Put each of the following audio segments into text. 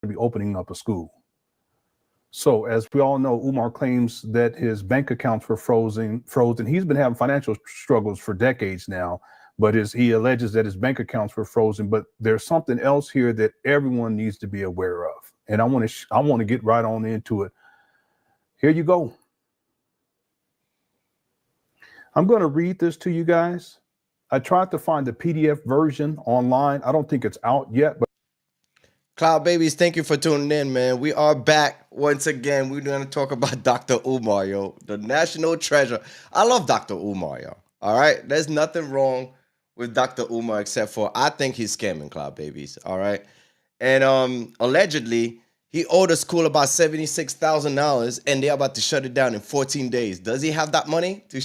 to be opening up a school. So as we all know, Umar claims that his bank accounts were frozen. He's been having financial struggles for decades now, but he alleges that his bank accounts were frozen. But there's something else here that everyone needs to be aware of. And I want to get right on into it. Here you go. I'm going to read this to you guys. I tried to find the PDF version online. I don't think it's out yet, but Cloud Babies, thank you for tuning in, man. We are back once again. We're going to talk about Dr. Umar, yo, the national treasure. I love Dr. Umar, yo. All right? There's nothing wrong with Dr. Umar except for I think he's scamming, Cloud Babies. All right? And allegedly, he owed the school about $76,000 and they're about to shut it down in 14 days. Does he have that money to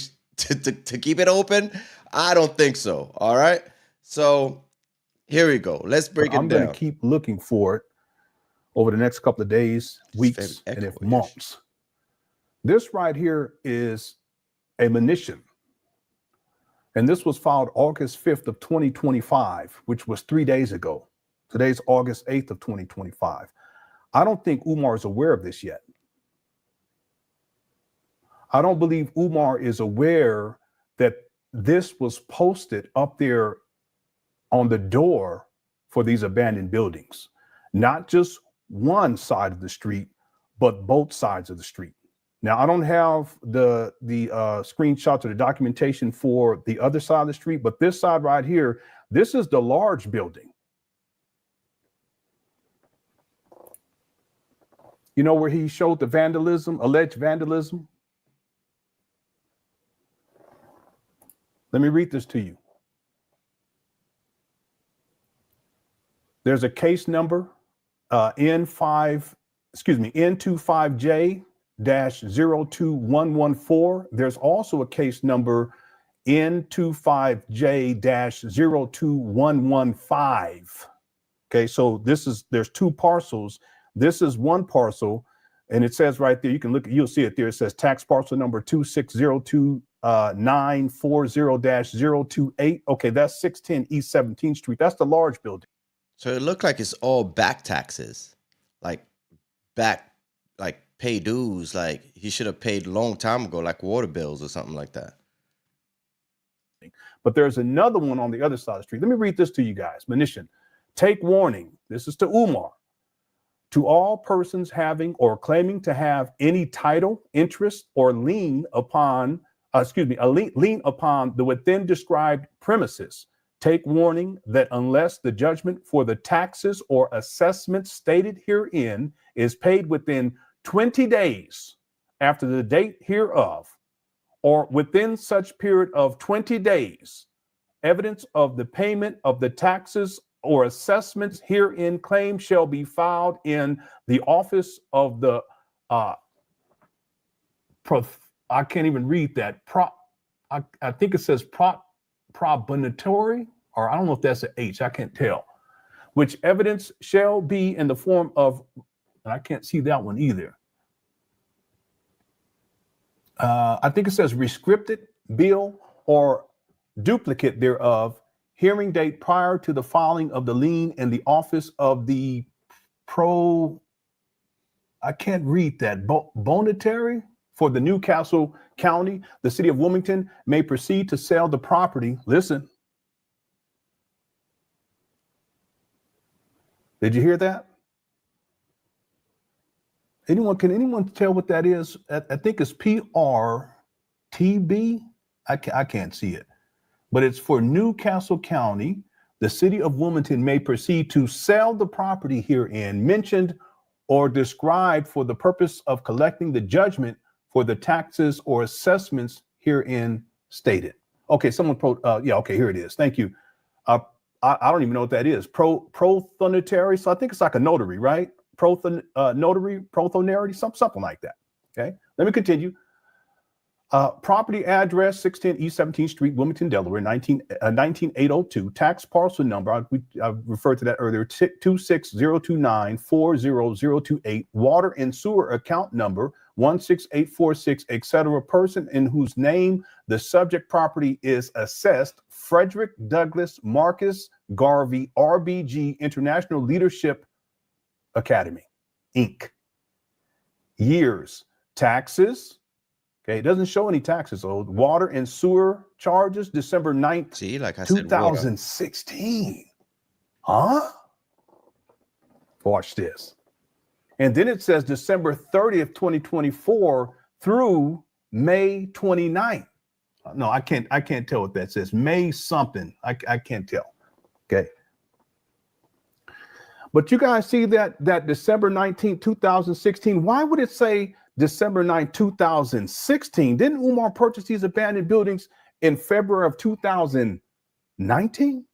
keep it open? I don't think so. All right? So here we go. Let's break it down. I'm going to keep looking for it over the next couple of days, weeks, and if months. This right here is a monition. And this was filed August 5th of 2025, which was 3 days ago. Today's August 8th of 2025. I don't think Umar is aware of this yet. I don't believe Umar is aware that this was posted up there on the door for these abandoned buildings, not just one side of the street, but both sides of the street. Now, I don't have the screenshots or the documentation for the other side of the street, but this side right here, this is the large building. You know where he showed the vandalism, alleged vandalism? Let me read this to you. There's a case number, N25J-02114. There's also a case number N25J-02115. Okay, so there's two parcels. This is one parcel, and it says right there, you can look, you'll see it there. It says tax parcel number 2602940-028. Okay, that's 610 East 17th Street. That's the large building. So it looked like it's all back taxes, like pay dues, like he should have paid a long time ago, like water bills or something like that. But there's another one on the other side of the street. Let me read this to you guys. Monition, take warning. This is to Umar. To all persons having or claiming to have any title, interest, or lien upon, lien upon the within described premises, take warning that unless the judgment for the taxes or assessments stated herein is paid within 20 days after the date hereof, or within such period of 20 days, evidence of the payment of the taxes or assessments herein claimed shall be filed in the office of the I can't even read that. I think it says probationary, or I don't know if that's an H, I can't tell. Which evidence shall be in the form of, and I can't see that one either. I think it says rescripted bill or duplicate thereof, hearing date prior to the filing of the lien in the office of the I can't read that, bonitary for the Newcastle County, the city of Wilmington may proceed to sell the property. Listen. Did you hear that? Can anyone tell what that is? I think it's PRTB. I can't see it. But it's for Newcastle County, the city of Wilmington may proceed to sell the property herein mentioned or described for the purpose of collecting the judgment for the taxes or assessments herein stated. Okay, okay, here it is. Thank you. I don't even know what that is. Prothonotary. So I think it's like a notary, right? Prothonary, something like that. Okay, let me continue. Property address 610 East 17th Street, Wilmington, Delaware, 19802. Tax parcel number, I referred to that earlier, 26029400028. Water and sewer account number 16846, etc. Person in whose name the subject property is assessed, Frederick Douglass Marcus Garvey, RBG, International Leadership Academy, Inc. Years, taxes. Okay, it doesn't show any taxes. So water and sewer charges, December 9th, See, like I said, water. 2016. Huh? Watch this. And then it says December 30th, 2024 through May 29th. No, I can't tell what that says. May something. I can't tell. Okay. But you guys see that December 19th, 2016. Why would it say December 9th, 2016? Didn't Umar purchase these abandoned buildings in February of 2019?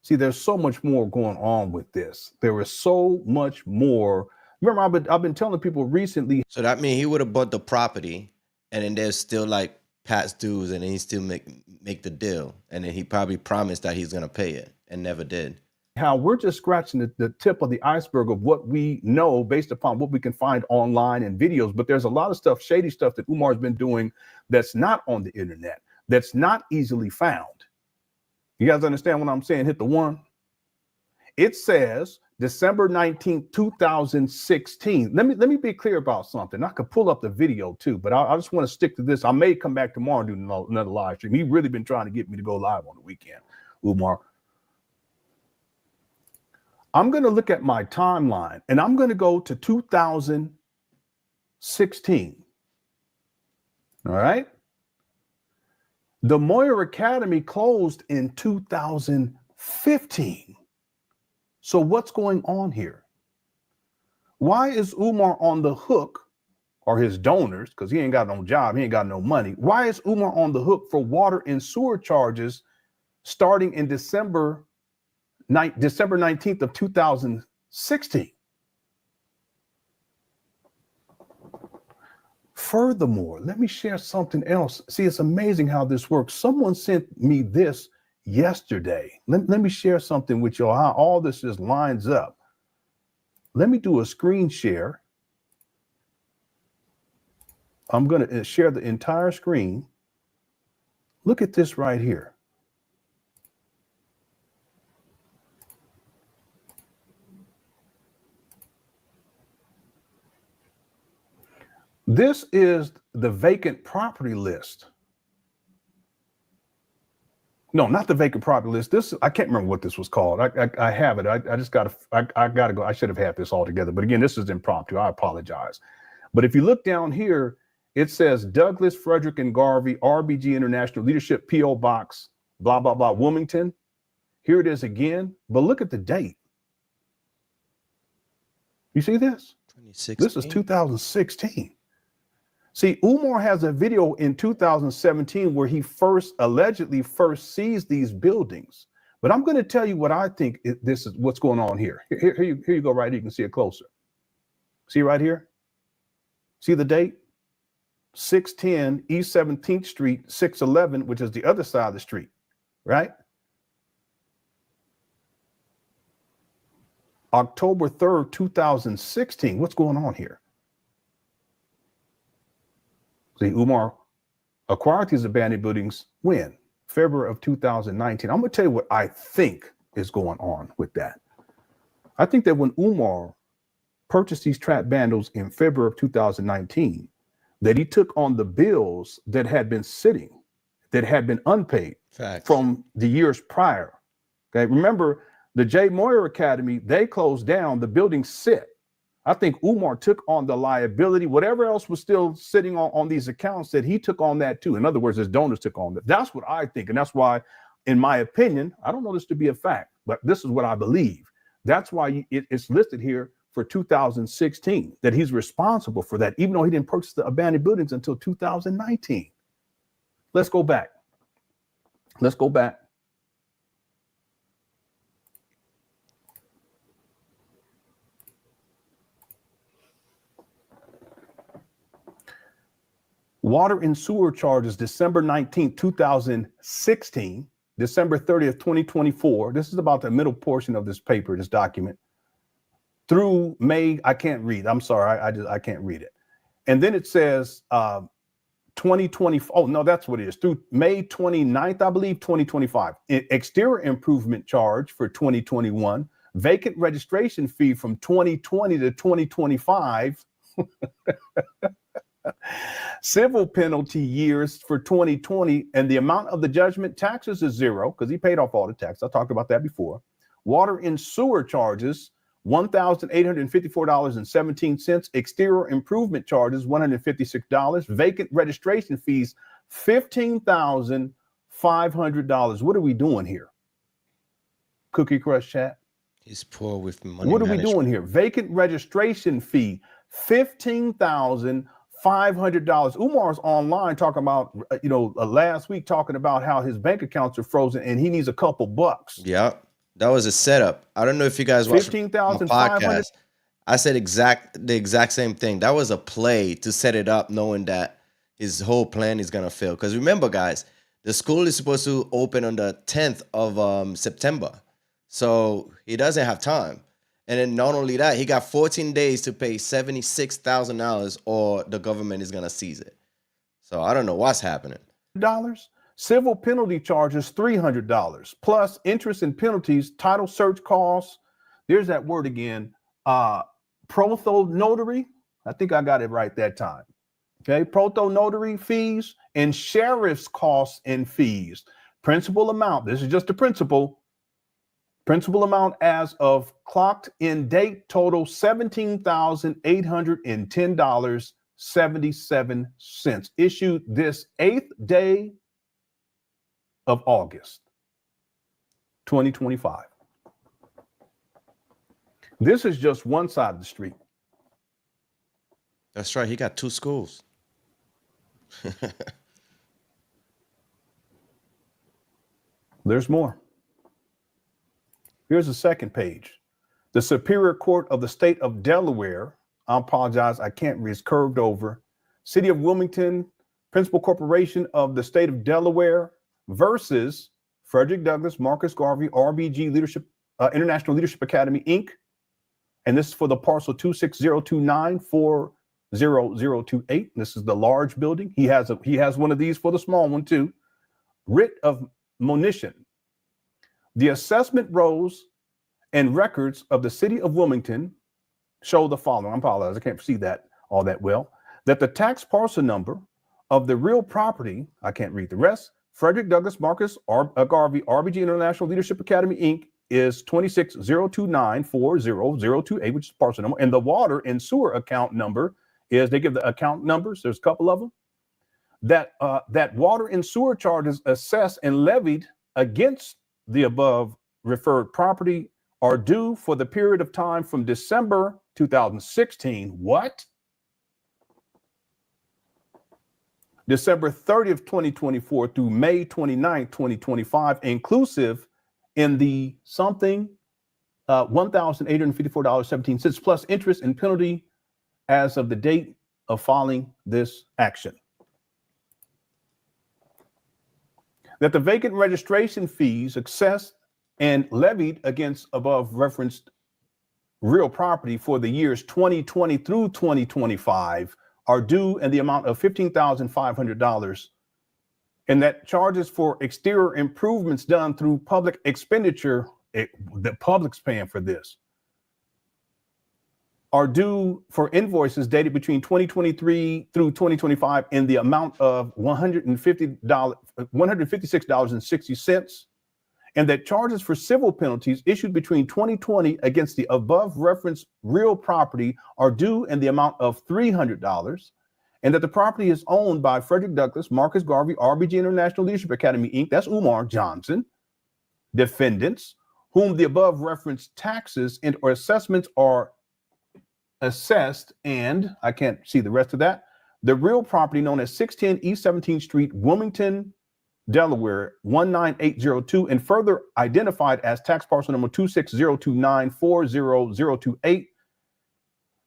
See, there's so much more going on with this. There is so much more. Remember, I've been telling people recently. So that means he would have bought the property, and then there's still like past dues, and then he still make the deal, and then he probably promised that he's gonna pay it and never did. How we're just scratching the tip of the iceberg of what we know based upon what we can find online and videos. But there's a lot of stuff, shady stuff that Umar's been doing that's not on the internet, that's not easily found. You guys understand what I'm saying? Hit the one. It says December 19th, 2016. Let me be clear about something. I could pull up the video too, but I just want to stick to this. I may come back tomorrow and do another live stream. He's really been trying to get me to go live on the weekend, Umar. I'm going to look at my timeline and I'm going to go to 2016. All right. The Moyer Academy closed in 2015. So what's going on here? Why is Umar on the hook, or his donors, because he ain't got no job, he ain't got no money. Why is Umar on the hook for water and sewer charges starting in December 19th of 2016? Furthermore, let me share something else. See, it's amazing how this works. Someone sent me this yesterday. Let me share something with y'all, how all this just lines up. Let me do a screen share. I'm going to share the entire screen. Look at this right here. This is the vacant property list. No, not the vacant property list. This, I can't remember what this was called. I have it. I just got to, I got to go. I should have had this all together. But again, this is impromptu. I apologize. But if you look down here, it says Douglas, Frederick, and Garvey, RBG International Leadership, P.O. Box, blah, blah, blah, Wilmington. Here it is again. But look at the date. You see this? 2016. This is 2016. See, Umar has a video in 2017 where he allegedly first sees these buildings. But I'm going to tell you what I think this is what's going on here. Here you go, right here. You can see it closer. See right here? See the date? 610 East 17th Street, 611, which is the other side of the street, right? October 3rd, 2016. What's going on here? See, Umar acquired these abandoned buildings when? February of 2019. I'm going to tell you what I think is going on with that. I think that when Umar purchased these trap bundles in February of 2019, that he took on the bills that had been sitting, that had been unpaid. Facts. From the years prior. Okay, remember the J. Moyer Academy, they closed down, the buildings sit. I think Umar took on the liability, whatever else was still sitting on these accounts, that he took on that too. In other words, his donors took on that. That's what I think. And that's why, in my opinion, I don't know this to be a fact, but this is what I believe. That's why it's listed here for 2016, that he's responsible for that, even though he didn't purchase the abandoned buildings until 2019. Let's go back. Let's go back. Water and sewer charges, December 19th, 2016, December 30th, 2024. This is about the middle portion of this paper, this document. Through May, I can't read. I'm sorry, I can't read it. And then it says 2020. Oh, no, that's what it is. Through May 29th, I believe, 2025. Exterior improvement charge for 2021, Vacant registration fee from 2020 to 2025. Civil penalty years for 2020, and the amount of the judgment. Taxes is zero because he paid off all the tax. I talked about that before. Water and sewer charges, $1,854.17. Exterior improvement charges, $156. Vacant registration fees, $15,500. What are we doing here? Cookie Crush chat. He's poor with money. What are we doing here? Vacant registration fee, $15,500. Umar's online talking about, last week talking about how his bank accounts are frozen and he needs a couple bucks. Yeah, that was a setup. I don't know if you guys watched my podcast. I said the exact same thing. That was a play to set it up, knowing that his whole plan is gonna fail. Because remember, guys, the school is supposed to open on the 10th of September, so he doesn't have time. And then not only that, he got 14 days to pay $76,000 or the government is going to seize it. So I don't know what's happening. Civil penalty charges, $300, plus interest and penalties, title search costs. There's that word again. Proto notary. I think I got it right that time. Okay. Proto notary fees and sheriff's costs and fees. Principal amount. This is just the principal. Principal amount as of clocked in date total $17,810.77. Issued this 8th day of August, 2025. This is just one side of the street. That's right. He got two schools. There's more. Here's the second page. The Superior Court of the State of Delaware, I apologize, I can't read, it's curved over. City of Wilmington, Principal Corporation of the State of Delaware versus Frederick Douglass, Marcus Garvey, RBG Leadership, International Leadership Academy, Inc. And this is for the parcel 26029400028. This is the large building. He has one of these for the small one too. Writ of monition. The assessment rolls and records of the city of Wilmington show the following. I apologize, I can't see that all that well. That the tax parcel number of the real property, I can't read the rest, Frederick Douglass Marcus Garvey, RBG International Leadership Academy, Inc. is 26029400028, which is parcel number. And the water and sewer account number is, they give the account numbers, there's a couple of them, that water and sewer charges assessed and levied against the above referred property are due for the period of time from December 2016. What? December 30th, 2024 through May 29th, 2025, inclusive in the something $1,854.17 plus interest and penalty as of the date of filing this action. That the vacant registration fees assessed and levied against above referenced real property for the years 2020 through 2025 are due in the amount of $15,500, and that charges for exterior improvements done through public expenditure, the public's paying for this, are due for invoices dated between 2023 through 2025 in the amount of $156.60, and that charges for civil penalties issued between 2020 against the above referenced real property are due in the amount of $300, and that the property is owned by Frederick Douglass, Marcus Garvey, RBG International Leadership Academy, Inc., that's Umar Johnson, defendants, whom the above referenced taxes and or assessments are assessed, and I can't see the rest of that, the real property known as 610 East 17th Street, Wilmington, Delaware, 19802, and further identified as tax parcel number 26029400028.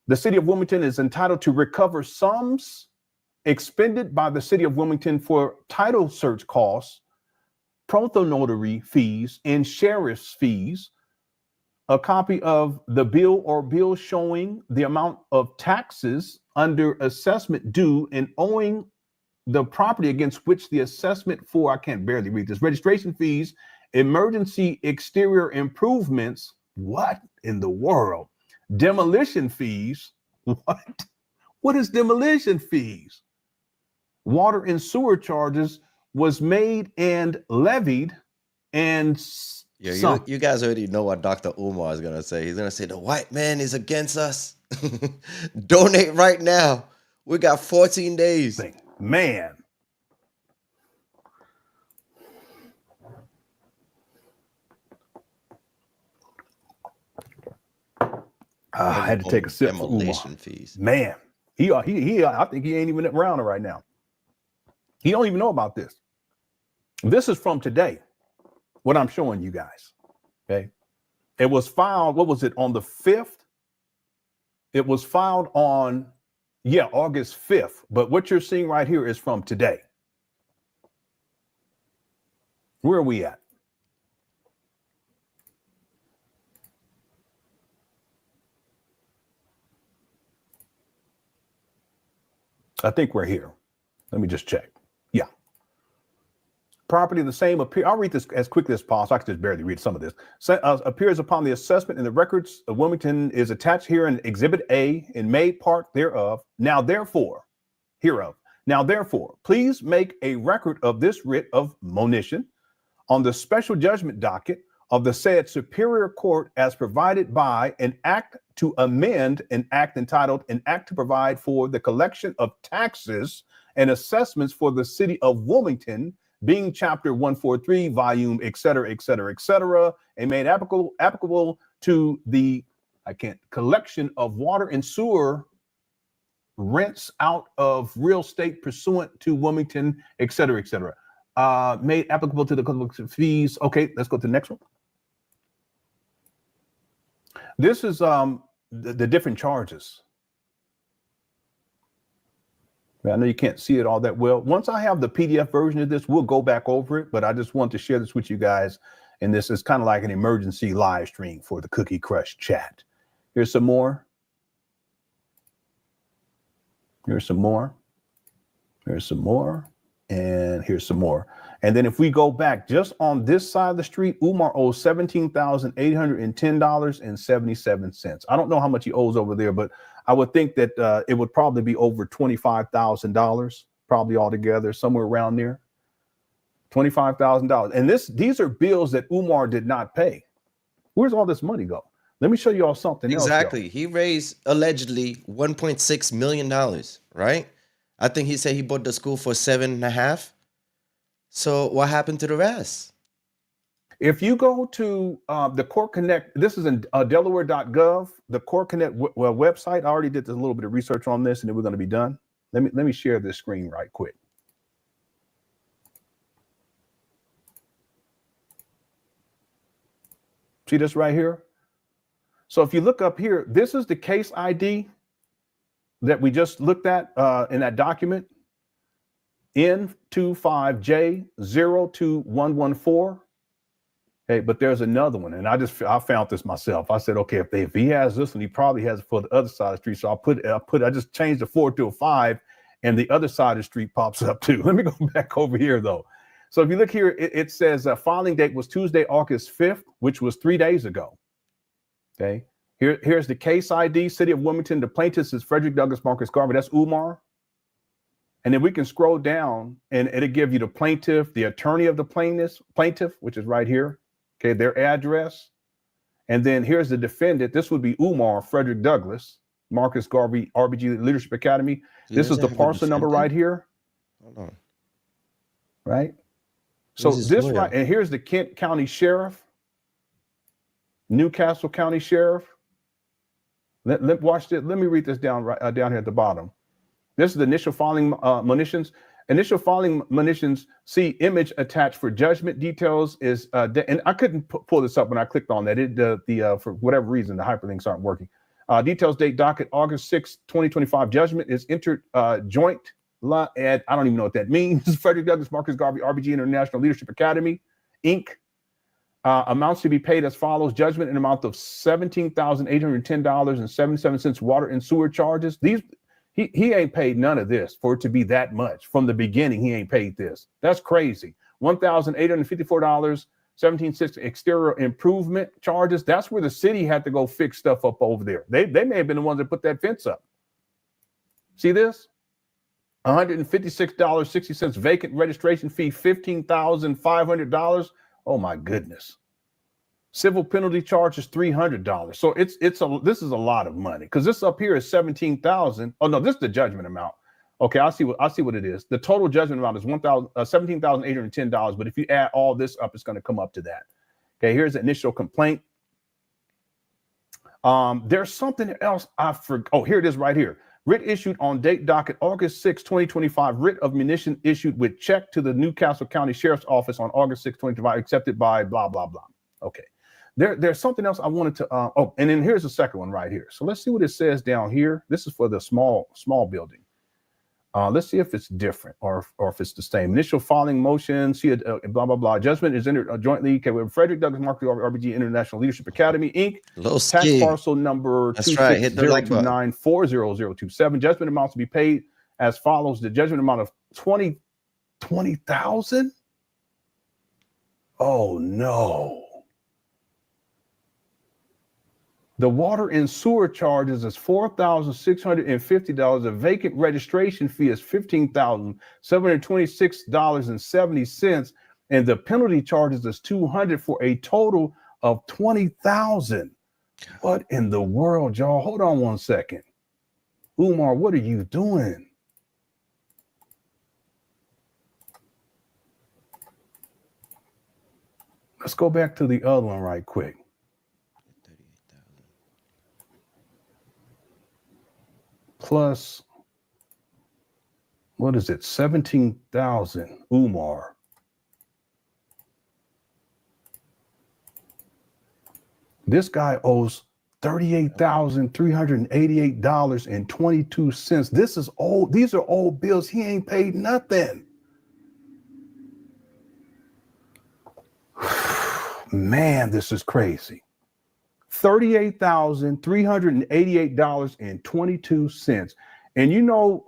The city of Wilmington is entitled to recover sums expended by the city of Wilmington for title search costs, proto-notary fees, and sheriff's fees. A copy of the bill or bill showing the amount of taxes under assessment due and owing the property against which the assessment for, I can't barely read this, registration fees, emergency exterior improvements, What in the world? Demolition fees? What? What is demolition fees? Water and sewer charges was made and levied and You guys already know what Dr. Umar is going to say. He's going to say the white man is against us. Donate right now. We got 14 days. Man. I had to take a sip for Umar. Fees. Man, I think he ain't even around right now. He don't even know about this. This is from today, what I'm showing you guys. Okay. It was filed, what was it, on the 5th? It was filed on, August 5th. But what you're seeing right here is from today. Where are we at? I think we're here. Let me just check. Yeah. Property of the same appear. I'll read this as quickly as possible. I can just barely read some of this. Appears upon the assessment in the records of Wilmington is attached here in Exhibit A in made part thereof. Now therefore, please make a record of this writ of monition on the special judgment docket of the said Superior Court as provided by an act to amend an act entitled an act to provide for the collection of taxes and assessments for the city of Wilmington, being chapter 143, volume, et cetera, and made applicable to the collection of water and sewer rents out of real estate pursuant to Wilmington, et cetera, made applicable to the collection fees. Okay, let's go to the next one. This is the different charges. I know you can't see it all that well. Once I have the PDF version of this, we'll go back over it, but I just want to share this with you guys. And this is kind of like an emergency live stream for the Cookie Crush chat. Here's some more. Here's some more. Here's some more. And here's some more. And then if we go back just on this side of the street, Umar owes $17,810.77. I don't know how much he owes over there, but I would think that it would probably be over $25,000, probably altogether, somewhere around there. $25,000. And these are bills that Umar did not pay. Where's all this money go? Let me show you all something else. Exactly. He raised allegedly $1.6 million, right? I think he said he bought the school for 7.5. So what happened to the rest? If you go to the Court Connect, this is in Delaware.gov, the Court Connect website. I already did a little bit of research on this, and then we're going to be done. Let me share this screen right quick. See this right here? So if you look up here, this is the case ID that we just looked at in that document. N25J02114. Hey, but there's another one, and I found this myself. I said, okay, if he has this one, he probably has it for the other side of the street. So I just changed the 4 to a 5, and the other side of the street pops up too. Let me go back over here though. So if you look here, it says filing date was Tuesday, August 5th, which was 3 days ago. Okay, here's the case ID, City of Wilmington. The plaintiffs is Frederick Douglass Marcus Garvey. That's Umar. And then we can scroll down and it'll give you the plaintiff, the attorney of the plaintiff, which is right here. Okay, their address. And then here's the defendant. This would be Umar, Frederick Douglass, Marcus Garvey, RBG Leadership Academy. This is the parcel number right here. Hold on. Right? So this right, and here's the Kent County Sheriff, Newcastle County Sheriff. Watch this. Let me read this down down here at the bottom. This is the initial filing monitions. Initial filing monitions. See image attached for judgment. Details is and I couldn't pull this up when I clicked on that. For whatever reason the hyperlinks aren't working. Details date docket August 6, 2025. Judgment is entered joint. I don't even know what that means. Frederick Douglass Marcus Garvey RBG International Leadership Academy Inc. Amounts to be paid as follows: judgment in amount of $17,810.77 water and sewer charges. He ain't paid none of this for it to be that much. From the beginning, he ain't paid this. That's crazy. $1,854 17.6 exterior improvement charges. That's where the city had to go fix stuff up over there. They may have been the ones that put that fence up. See this? $156.60 vacant registration fee, $15,500. Oh my goodness. Civil penalty charge is $300. So this is a lot of money, because this up here is 17,000. Oh no, this is the judgment amount. Okay, I see what it is. The total judgment amount is $17,810. But if you add all this up, it's going to come up to that. Okay, here's the initial complaint. There's something else I forgot. Oh, here it is right here. Writ issued on date docket August 6, 2025. Writ of munition issued with check to the Newcastle County Sheriff's Office on August 6, 2025, accepted by blah, blah, blah. Okay. There's something else I wanted to, and then here's the second one right here. So let's see what it says down here. This is for the small building. Let's see if it's different or if it's the same. Initial filing motion, see blah, blah, blah. Judgment is entered jointly with Frederick Douglass Markley, RBG International Leadership Academy, Inc. Tax parcel number 26029400027. Judgment amounts to be paid as follows. The judgment amount of $20,000. Oh, no. The water and sewer charges is $4,650. The vacant registration fee is $15,726.70. And the penalty charges is $200 for a total of $20,000. What in the world, y'all? Hold on one second. Umar, what are you doing? Let's go back to the other one right quick. Plus, what is it? 17,000. Umar. This guy owes $38,388.22. This is old. These are old bills. He ain't paid nothing. Man, this is crazy. $38,388.22. And you know,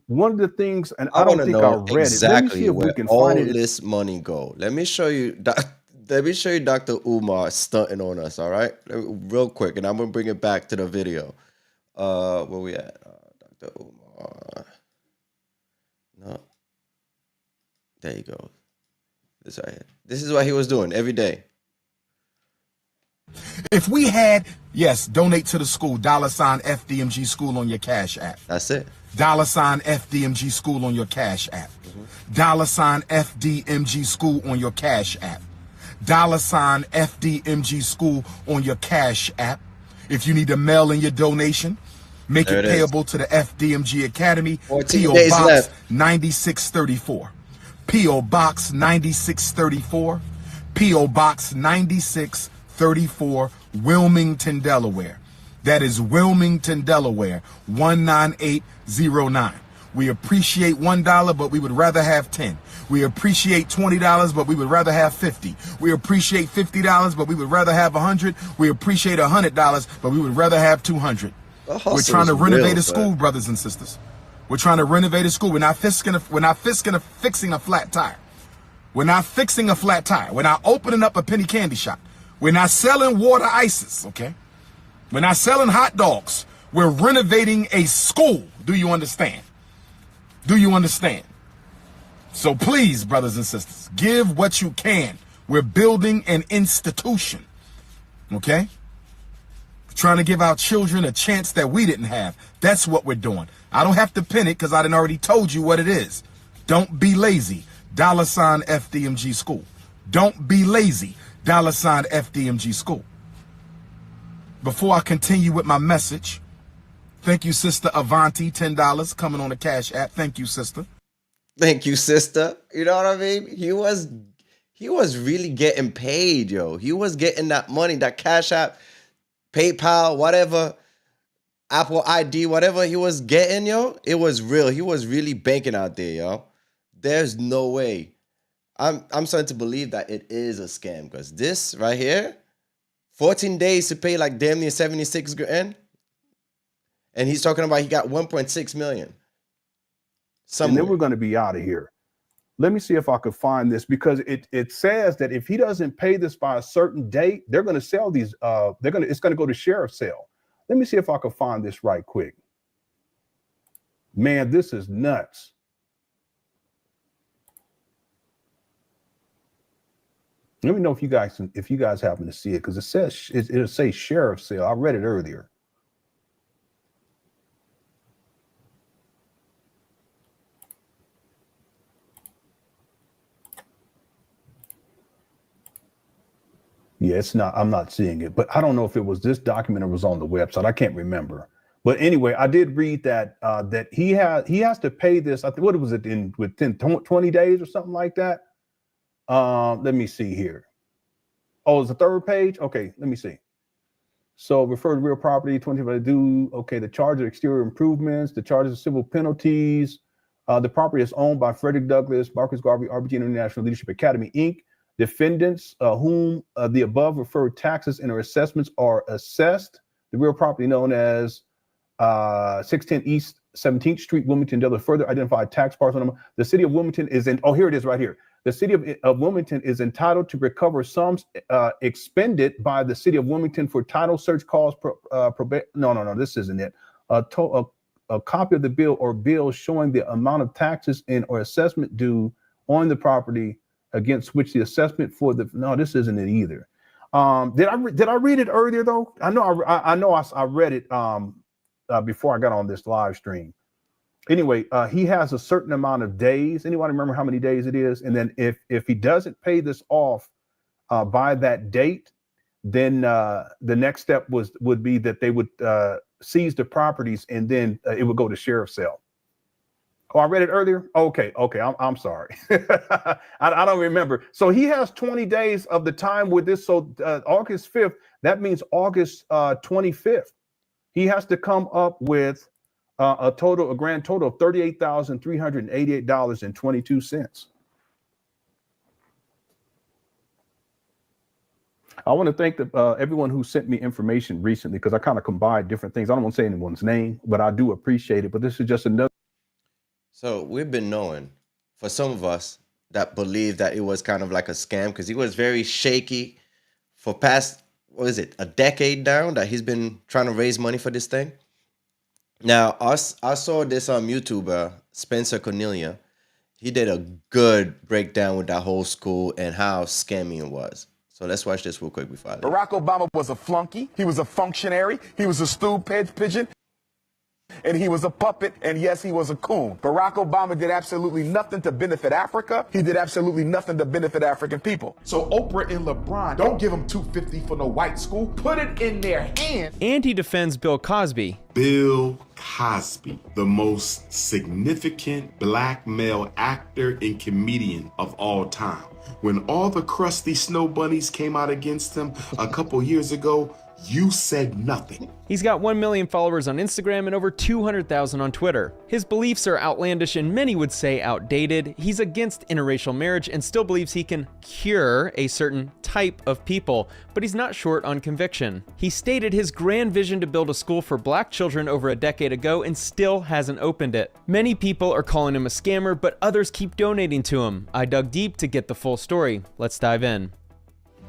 one of the things, and I don't think I read exactly it. Let me see if we can all find it. This money go. Let me show you. Let me show you Dr. Umar stunting on us. All right, real quick, and I'm gonna bring it back to the video. Where we at? Dr. Umar. No. There you go. This right here. This is what he was doing every day. If we had, yes, donate to the school, $ FDMG school on your Cash App. That's it. $ FDMG school on your Cash App. $ FDMG school on your Cash App. $ FDMG school on your Cash App. If you need to mail in your donation, make it payable to the FDMG Academy, P.O. Box 9634. P.O. Box 9634. P.O. Box 9634, Wilmington, Delaware. That is Wilmington, Delaware, 19809. We appreciate $1, but we would rather have 10. We appreciate $20, but we would rather have 50. We appreciate $50, but we would rather have 100. We appreciate $100, but we would rather have 200. We're trying to renovate a school, brothers and sisters. We're trying to renovate a school. We're not fixing a flat tire. We're not fixing a flat tire. We're not opening up a penny candy shop. We're not selling water ices, okay? We're not selling hot dogs. We're renovating a school. Do you understand? Do you understand? So please, brothers and sisters, give what you can. We're building an institution, okay? We're trying to give our children a chance that we didn't have. That's what we're doing. I don't have to pin it because I done already told you what it is. Don't be lazy. $ FDMG school. Don't be lazy. $ FDMG school. Before I continue with my message, thank you, Sister Avanti, $10 coming on the Cash App. Thank you, sister. Thank you, sister. You know what I mean? He was really getting paid, yo. He was getting that money, that Cash App, PayPal, whatever, Apple ID, whatever he was getting, yo. It was real. He was really banking out there, yo. There's no way. I'm starting to believe that it is a scam, because this right here, 14 days to pay like damn near 76 grand. And he's talking about he got 1.6 million. And then we're going to be out of here. Let me see if I could find this, because it says that if he doesn't pay this by a certain date, they're going to sell these. It's going to go to sheriff's sale. Let me see if I can find this right quick. Man, this is nuts. Let me know if you guys happen to see it, because it says it'll say sheriff's sale. I read it earlier. Yeah, it's not. I'm not seeing it, but I don't know if it was this document or was on the website. I can't remember. But anyway, I did read that that he has to pay this. I think, what was it, within 20 days or something like that? Let me see here. Oh, it's the third page. Okay, let me see. So refer to real property, 20 due. Okay, the charge of exterior improvements, the charges of civil penalties. The property is owned by Frederick Douglass, Marcus Garvey, RBG International Leadership Academy, Inc. Defendants whom the above referred taxes and or assessments are assessed. The real property known as 610 East 17th Street, Wilmington, Delaware. Further identified tax parcel number. The city of Wilmington is in. Oh, here it is right here. The city of Wilmington is entitled to recover sums expended by the city of Wilmington for title search costs. No, this isn't it. A copy of the bill or bills showing the amount of taxes and or assessment due on the property against which the assessment for the. No, this isn't it either. Did I read it earlier though? I know I read it before I got on this live stream. Anyway, he has a certain amount of days. Anyone remember how many days it is? And then if he doesn't pay this off by that date, then the next step would be that they would seize the properties, and then it would go to sheriff's sale. Oh, I read it earlier. Okay. I'm sorry. I don't remember. So he has 20 days of the time with this. So August 5th, that means August 25th. He has to come up with a grand total of $38,388.22. I want to thank everyone who sent me information recently, because I kind of combined different things. I don't want to say anyone's name, but I do appreciate it. But this is just another. So we've been knowing, for some of us that believe that it was kind of like a scam, because he was very shaky for past, a decade now that he's been trying to raise money for this thing. Now, I saw this YouTuber, Spencer Cornelia. He did a good breakdown with that whole school and how scammy it was. So let's watch this real quick before I leave. Barack Obama was a flunky. He was a functionary. He was a stool pigeon. And he was a puppet, and yes, he was a coon. Barack Obama did absolutely nothing to benefit Africa. He did absolutely nothing to benefit African people. So Oprah and LeBron, don't give them $250 for no white school. Put it in their hands. And he defends Bill Cosby. Bill Cosby, the most significant black male actor and comedian of all time. When all the crusty snow bunnies came out against him a couple years ago, you said nothing. He's got 1 million followers on Instagram and over 200,000 on Twitter. His beliefs are outlandish and many would say outdated. He's against interracial marriage and still believes he can cure a certain type of people, but he's not short on conviction. He stated his grand vision to build a school for black children over a decade ago and still hasn't opened it. Many people are calling him a scammer, but others keep donating to him. I dug deep to get the full story. Let's dive in.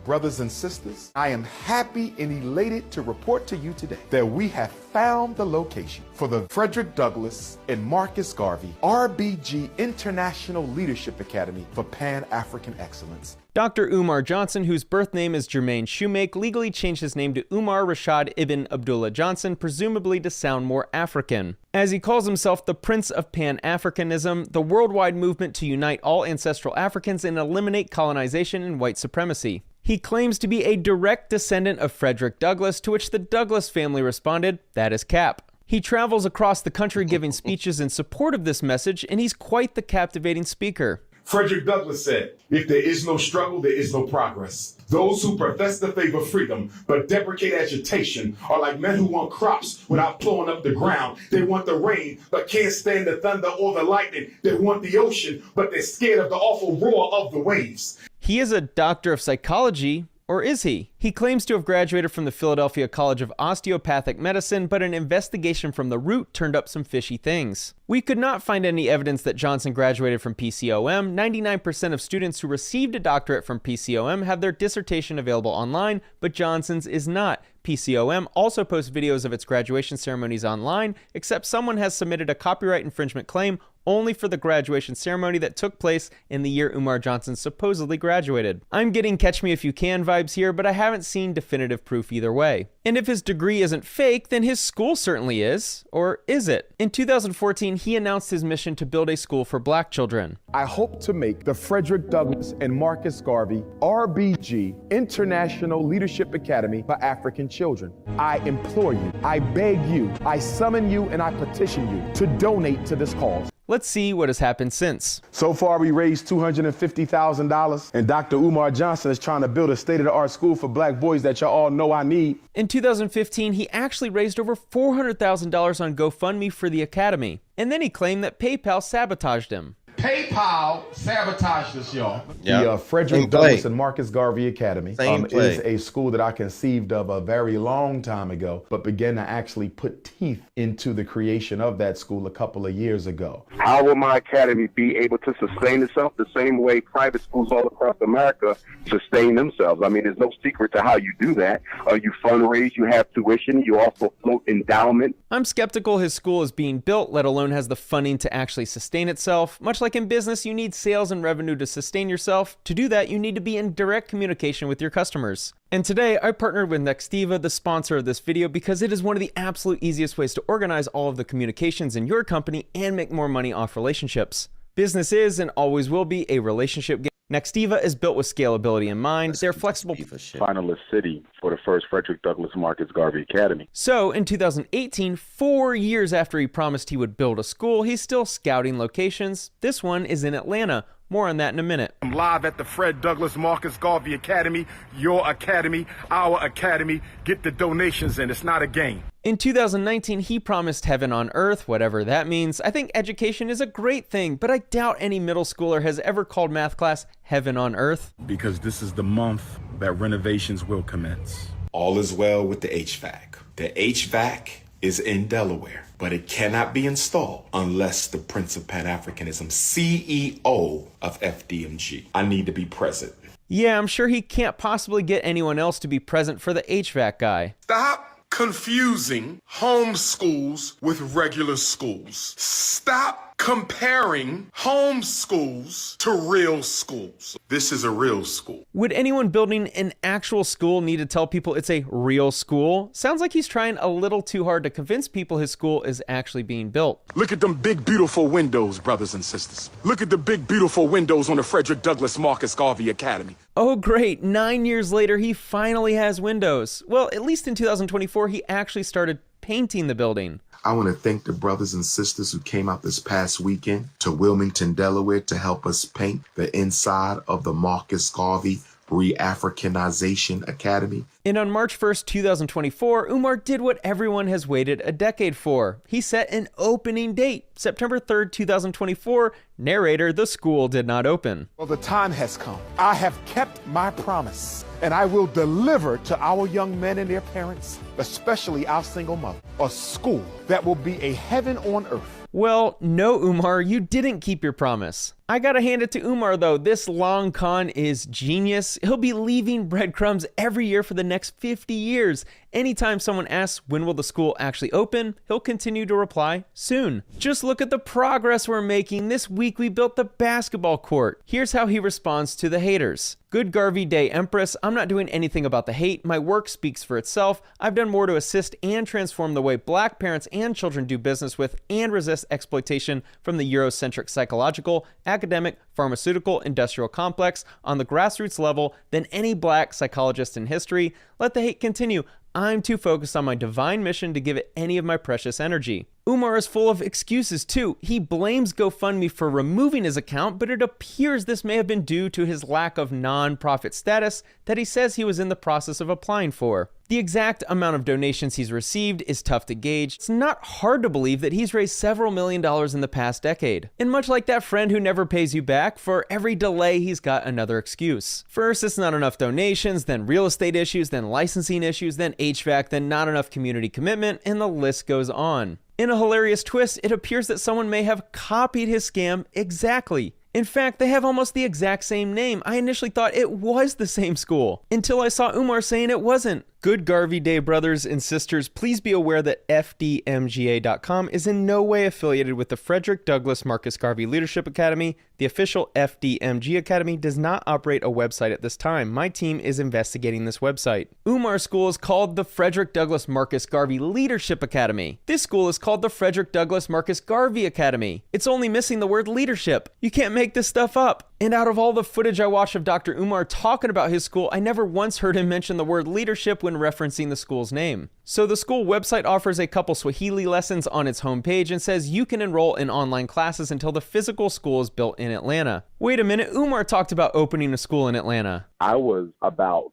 Brothers and sisters, I am happy and elated to report to you today that we have found the location for the Frederick Douglass and Marcus Garvey RBG International Leadership Academy for Pan-African Excellence. Dr. Umar Johnson, whose birth name is Jermaine Shoemake, legally changed his name to Umar Rashad Ibn Abdullah Johnson, presumably to sound more African. As he calls himself the Prince of Pan-Africanism, the worldwide movement to unite all ancestral Africans and eliminate colonization and white supremacy. He claims to be a direct descendant of Frederick Douglass, to which the Douglass family responded, "That is cap." He travels across the country giving speeches in support of this message, and he's quite the captivating speaker. Frederick Douglass said, "If there is no struggle, there is no progress. Those who profess the favor of freedom but deprecate agitation are like men who want crops without plowing up the ground. They want the rain but can't stand the thunder or the lightning. They want the ocean but they're scared of the awful roar of the waves." He is a doctor of psychology, Or is he? He claims to have graduated from the Philadelphia College of Osteopathic Medicine, but an investigation from the Root turned up some fishy things. We could not find any evidence that Johnson graduated from PCOM. 99% of students who received a doctorate from PCOM have their dissertation available online, but Johnson's is not. PCOM also posts videos of its graduation ceremonies online, except someone has submitted a copyright infringement claim only for the graduation ceremony that took place in the year Umar Johnson supposedly graduated. I'm getting Catch Me If You Can vibes here, but I haven't seen definitive proof either way. And if his degree isn't fake, then his school certainly is. Or is it? In 2014, he announced his mission to build a school for black children. I hope to make the Frederick Douglass and Marcus Garvey RBG International Leadership Academy for African Children. I implore you, I beg you, I summon you, and I petition you to donate to this cause. Let's see what has happened since. So far, we raised $250,000, and Dr. Umar Johnson is trying to build a state-of-the-art school for black boys that y'all all know I need. In 2015, he actually raised over $400,000 on GoFundMe for the academy. And then he claimed that PayPal sabotaged him. PayPal sabotaged us, y'all. The Frederick Douglass and Marcus Garvey Academy is a school that I conceived of a very long time ago, but began to actually put teeth into the creation of that school a couple of years ago. How will my academy be able to sustain itself the same way private schools all across America sustain themselves? I mean, there's no secret to how you do that. You fundraise, you have tuition, you also float endowment. I'm skeptical his school is being built, let alone has the funding to actually sustain itself. Much like in business, you need sales and revenue to sustain yourself. To do that, you need to be in direct communication with your customers. And today, I partnered with Nextiva, the sponsor of this video, because it is one of the absolute easiest ways to organize all of the communications in your company and make more money off relationships. Business is and always will be a relationship game. Nextiva is built with scalability in mind. They're flexible. Finalist city for the first Frederick Douglass Marcus Garvey Academy. So in 2018, 4 years after he promised he would build a school, he's still scouting locations. This one is in Atlanta. More on that in a minute. I'm live at the Fred Douglass Marcus Garvey Academy, your academy, our academy. Get the donations in. It's not a game. In 2019, he promised heaven on earth, whatever that means. I think education is a great thing, but I doubt any middle schooler has ever called math class heaven on earth. Because this is the month that renovations will commence. All is well with the HVAC. The HVAC is in Delaware, but it cannot be installed unless the Prince of Pan-Africanism, CEO of FDMG. I need to be present. Yeah, I'm sure he can't possibly get anyone else to be present for the HVAC guy. Stop confusing homeschools with regular schools. Stop comparing homeschools to real schools. This is a real school. Would anyone building an actual school need to tell people it's a real school? Sounds like he's trying a little too hard to convince people his school is actually being built. Look at them big, beautiful windows, brothers and sisters. Look at the big, beautiful windows on the Frederick Douglass Marcus Garvey Academy. Oh great, 9 years later he finally has windows. Well, at least in 2024 he actually started painting the building. I want to thank the brothers and sisters who came out this past weekend to Wilmington, Delaware to help us paint the inside of the Marcus Garvey Re-Africanization Academy. And on March 1st, 2024, Umar did what everyone has waited a decade for. He set an opening date, September 3rd, 2024. Narrator, the school did not open. Well, the time has come. I have kept my promise, and I will deliver to our young men and their parents, especially our single mother, a school that will be a heaven on earth. Well, no, Umar, you didn't keep your promise. I gotta hand it to Umar, though. This long con is genius. He'll be leaving breadcrumbs every year for the next 50 years. Anytime someone asks when will the school actually open, he'll continue to reply, soon. Just look at the progress we're making. This week we built the basketball court. Here's how he responds to the haters. Good Garvey Day, Empress. I'm not doing anything about the hate. My work speaks for itself. I've done more to assist and transform the way black parents and children do business with and resist exploitation from the Eurocentric psychological, academic, pharmaceutical, industrial complex on the grassroots level than any black psychologist in history. Let the hate continue. I'm too focused on my divine mission to give it any of my precious energy. Umar is full of excuses too. He blames GoFundMe for removing his account, but it appears this may have been due to his lack of non-profit status that he says he was in the process of applying for. The exact amount of donations he's received is tough to gauge. It's not hard to believe that he's raised several $million in the past decade. And much like that friend who never pays you back, for every delay he's got another excuse. First, it's not enough donations, then real estate issues, then licensing issues, then HVAC, then not enough community commitment, and the list goes on. In a hilarious twist, it appears that someone may have copied his scam exactly. In fact, they have almost the exact same name. I initially thought it was the same school, until I saw Umar saying it wasn't. Good Garvey Day brothers and sisters, please be aware that FDMGA.com is in no way affiliated with the Frederick Douglass Marcus Garvey Leadership Academy. The official FDMG Academy does not operate a website at this time. My team is investigating this website. Umar's school is called the Frederick Douglass Marcus Garvey Leadership Academy. This school is called the Frederick Douglass Marcus Garvey Academy. It's only missing the word leadership. You can't make this stuff up. And out of all the footage I watched of Dr. Umar talking about his school, I never once heard him mention the word leadership when referencing the school's name. So the school website offers a couple Swahili lessons on its homepage and says you can enroll in online classes until the physical school is built in Atlanta. Wait a minute, Umar talked about opening a school in Atlanta. I was about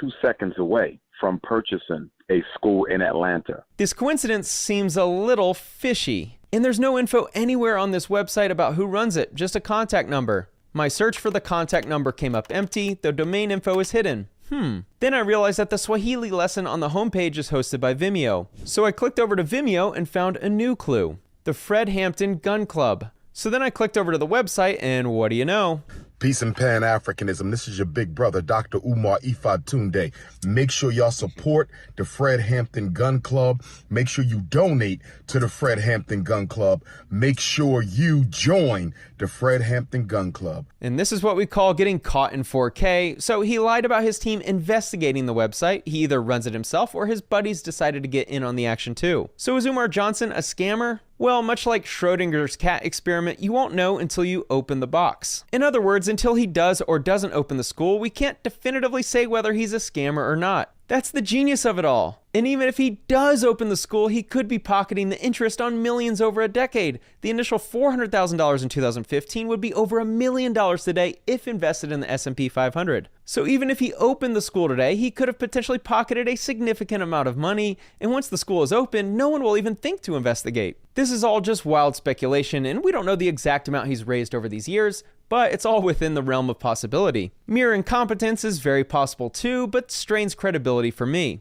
2 seconds away from purchasing a school in Atlanta. This coincidence seems a little fishy. And there's no info anywhere on this website about who runs it, just a contact number. My search for the contact number came up empty, the domain info is hidden. Then I realized that the Swahili lesson on the homepage is hosted by Vimeo. So I clicked over to Vimeo and found a new clue, the Fred Hampton Gun Club. So then I clicked over to the website and what do you know? Peace and Pan-Africanism. This is your big brother, Dr. Umar Ifatunde. Make sure y'all support the Fred Hampton Gun Club. Make sure you donate to the Fred Hampton Gun Club. Make sure you join the Fred Hampton Gun Club. And this is what we call getting caught in 4K. So he lied about his team investigating the website. He either runs it himself or his buddies decided to get in on the action too. So is Umar Johnson a scammer? Well, much like Schrodinger's cat experiment, you won't know until you open the box. In other words, until he does or doesn't open the school, we can't definitively say whether he's a scammer or not. That's the genius of it all. And even if he does open the school, he could be pocketing the interest on millions over a decade. The initial $400,000 in 2015 would be over $1 million today if invested in the S&P 500. So even if he opened the school today, he could have potentially pocketed a significant amount of money. And once the school is open, no one will even think to investigate. This is all just wild speculation, and we don't know the exact amount he's raised over these years, but it's all within the realm of possibility. Mere incompetence is very possible too, but strains credibility for me.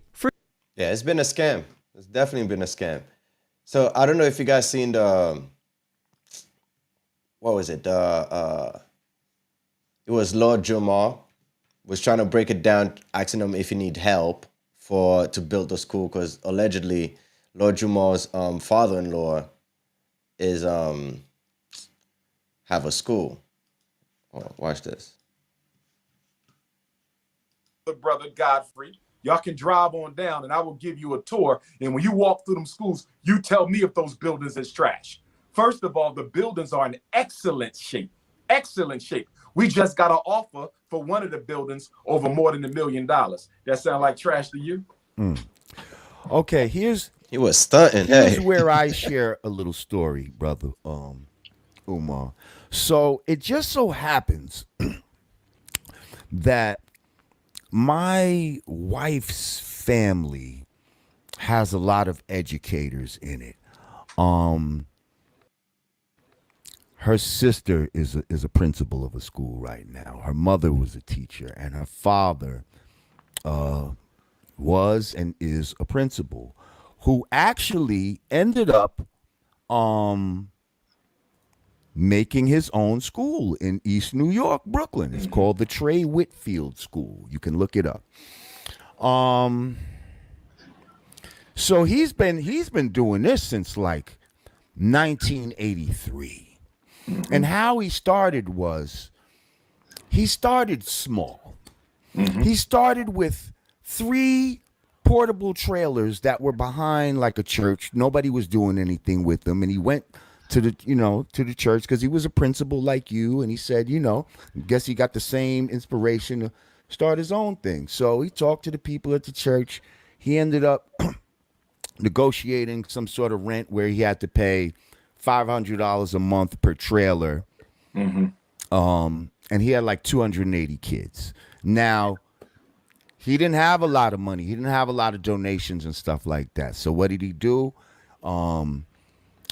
Yeah, it's been a scam. It's definitely been a scam. So I don't know if you guys seen the, what was it? It was Lord Jumar was trying to break it down, asking him if he need help to build the school, because allegedly Lord Jumar's father-in-law is have a school. Oh, watch this. Brother Godfrey, y'all can drive on down and I will give you a tour. And when you walk through them schools, you tell me if those buildings is trash. First of all, the buildings are in excellent shape. Excellent shape. We just got an offer for one of the buildings over more than $1 million. That sound like trash to you? Okay, he was stunting. Here's where I share a little story, brother Umar. So it just so happens that my wife's family has a lot of educators in it. Her sister is a principal of a school right now. Her mother was a teacher, and her father was and is a principal who actually ended up making his own school in East New York, Brooklyn. It's called the Trey Whitfield School. You can look it up. So he's been doing this since like 1983. And how he started was, he started small. He started with 3 portable trailers that were behind like a church. Nobody was doing anything with them. And he went to the church because he was a principal like you. And he said, guess he got the same inspiration to start his own thing. So he talked to the people at the church. He ended up negotiating some sort of rent where he had to pay $500 a month per trailer. And he had like 280 kids. Now, he didn't have a lot of money. He didn't have a lot of donations and stuff like that. So what did he do?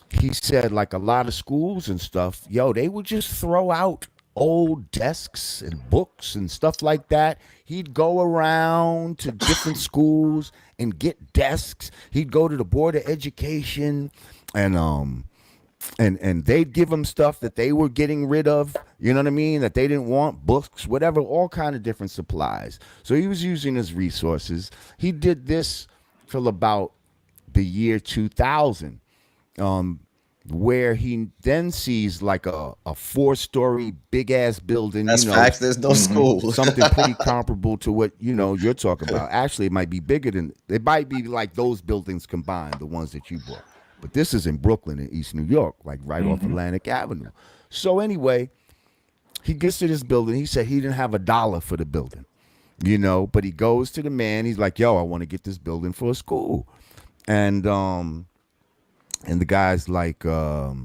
He said like a lot of schools and stuff, yo, they would just throw out old desks and books and stuff like that. He'd go around to different schools and get desks. He'd go to the Board of Education and they'd give him stuff that they were getting rid of, you know what I mean, that they didn't want, books, whatever, all kind of different supplies. So he was using his resources. He did this till about the year 2000, where he then sees like a 4-story big ass building. That's facts. There's no school. Something pretty comparable to what you're talking about. Actually, it might be bigger than, it might be like those buildings combined, the ones that you bought. But this is in Brooklyn in East New York, like right off Atlantic Avenue. So anyway, he gets to this building. He said he didn't have $1 for the building, but he goes to the man. He's like, yo, I want to get this building for a school. And the guy's like, yeah,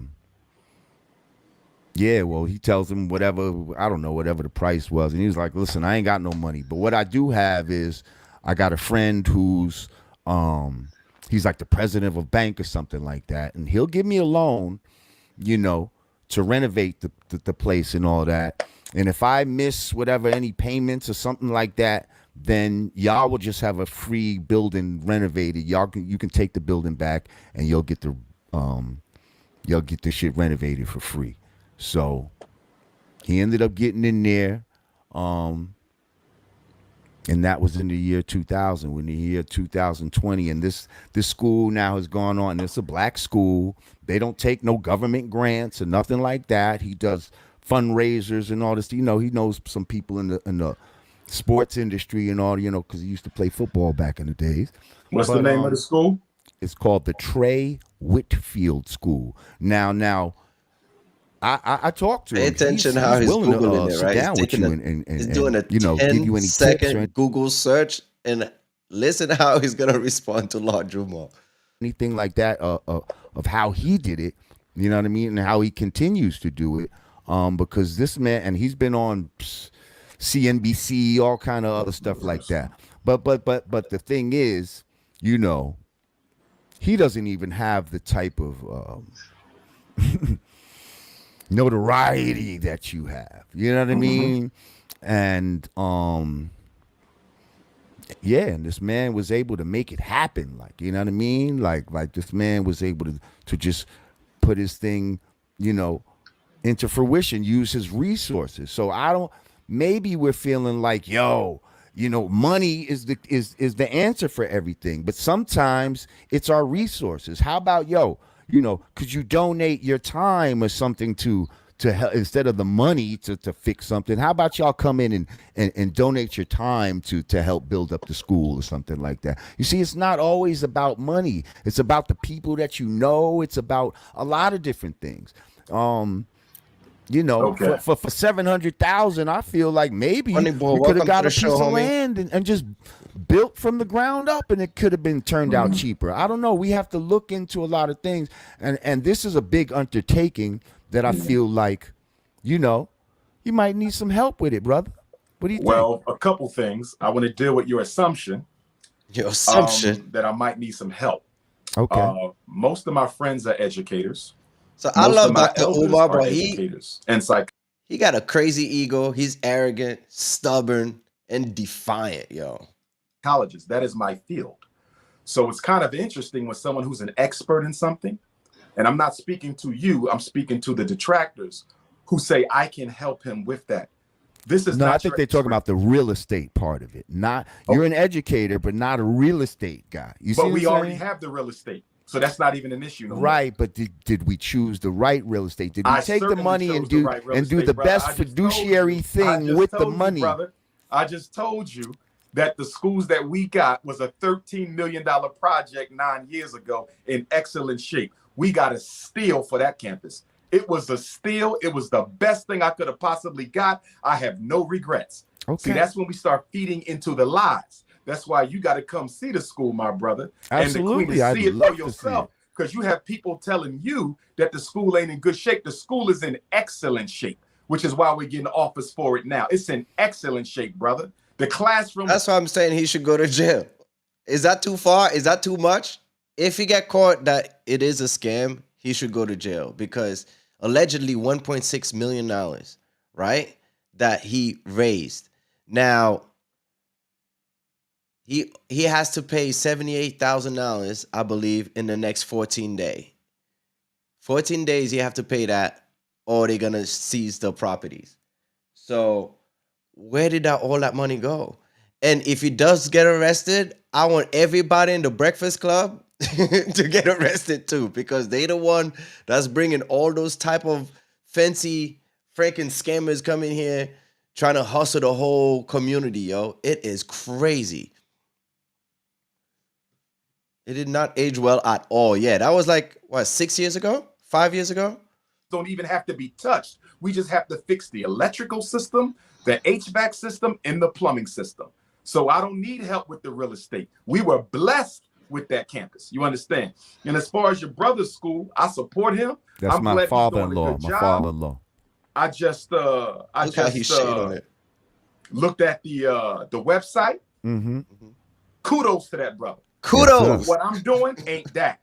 well, he tells him whatever, I don't know, whatever the price was. And he was like, listen, I ain't got no money. But what I do have is I got a friend who's, he's like the president of a bank or something like that. And he'll give me a loan, to renovate the place and all that. And if I miss whatever, any payments or something like that, then y'all will just have a free building renovated. You can take the building back and you'll get the shit renovated for free. So he ended up getting in there, and that was in the year 2000. In the year 2020, and this school now has gone on. It's a black school. They don't take no government grants or nothing like that. He does fundraisers and all this. He knows some people in the sports industry and all, because he used to play football back in the days. What's the name of the school? It's called the Trey Whitfield School. Now, I talked to him. Pay attention how he's willing Googling to it, sit right? down with you He's doing a give you any tips. 10-second Google search and listen how he's going to respond to Lord Umar. Anything like that of how he did it, you know what I mean, and how he continues to do it, because this man, and he's been on CNBC, all kind of other stuff like that. But the thing is, he doesn't even have the type of notoriety that you have. You know what I mean? And yeah, and this man was able to make it happen. Like, you know what I mean? Like this man was able to just put his thing, into fruition, use his resources. So maybe we're feeling like, money is the answer for everything. But sometimes it's our resources. How about, could you donate your time or something to help, instead of the money to fix something? How about y'all come in and donate your time to help build up the school or something like that? You see, it's not always about money. It's about the people that you know. It's about a lot of different things. Okay. For $700,000, I feel like maybe we could have got a piece of land and just built from the ground up, and it could have been turned out cheaper. I don't know. We have to look into a lot of things, and this is a big undertaking that I feel like, you might need some help with it, brother. What do you think? Well, a couple things. I want to deal with your assumption. That I might need some help. Okay. Most of my friends are educators. So I love Dr. Umar, but he got a crazy ego. He's arrogant, stubborn, and defiant, yo. Colleges, that is my field. So it's kind of interesting when someone who's an expert in something, and I'm not speaking to you, I'm speaking to the detractors who say I can help him with that. This is I think they're talking about the real estate part of it. You're an educator, but not a real estate guy. But we already have the real estate. So that's not even an issue. Right, but did we choose the right real estate? Did we take the money and do the best fiduciary thing with the money? Brother, I just told you that the schools that we got was a $13 million project 9 years ago in excellent shape. We got a steal for that campus. It was a steal. It was the best thing I could have possibly got. I have no regrets. Okay. See, that's when we start feeding into the lies. That's why you got to come see the school, my brother. Absolutely. And see it for yourself. Because you have people telling you that the school ain't in good shape. The school is in excellent shape, which is why we're getting offers for it now. It's in excellent shape, brother. The classroom. That's why I'm saying he should go to jail. Is that too far? Is that too much? If he get caught that it is a scam, he should go to jail because allegedly $1.6 million, right, that he raised. Now, he has to pay $78,000, I believe, in the next 14 days. 14 days, you have to pay that, or they're going to seize the properties. So where did all that money go? And if he does get arrested, I want everybody in the Breakfast Club to get arrested too, because they the one that's bringing all those type of fancy freaking scammers coming here trying to hustle the whole community, yo. It is crazy. It did not age well at all. Yeah, that was like, what, 6 years ago? 5 years ago? Don't even have to be touched. We just have to fix the electrical system, the HVAC system, and the plumbing system. So I don't need help with the real estate. We were blessed with that campus. You understand? And as far as your brother's school, I support him. That's I'm my glad he's doing a father-in-law. good My job. father-in-law. I just Look how he shade on it. looked at the website. Mm-hmm. Kudos to that brother. Kudos. Yes, What I'm doing ain't that.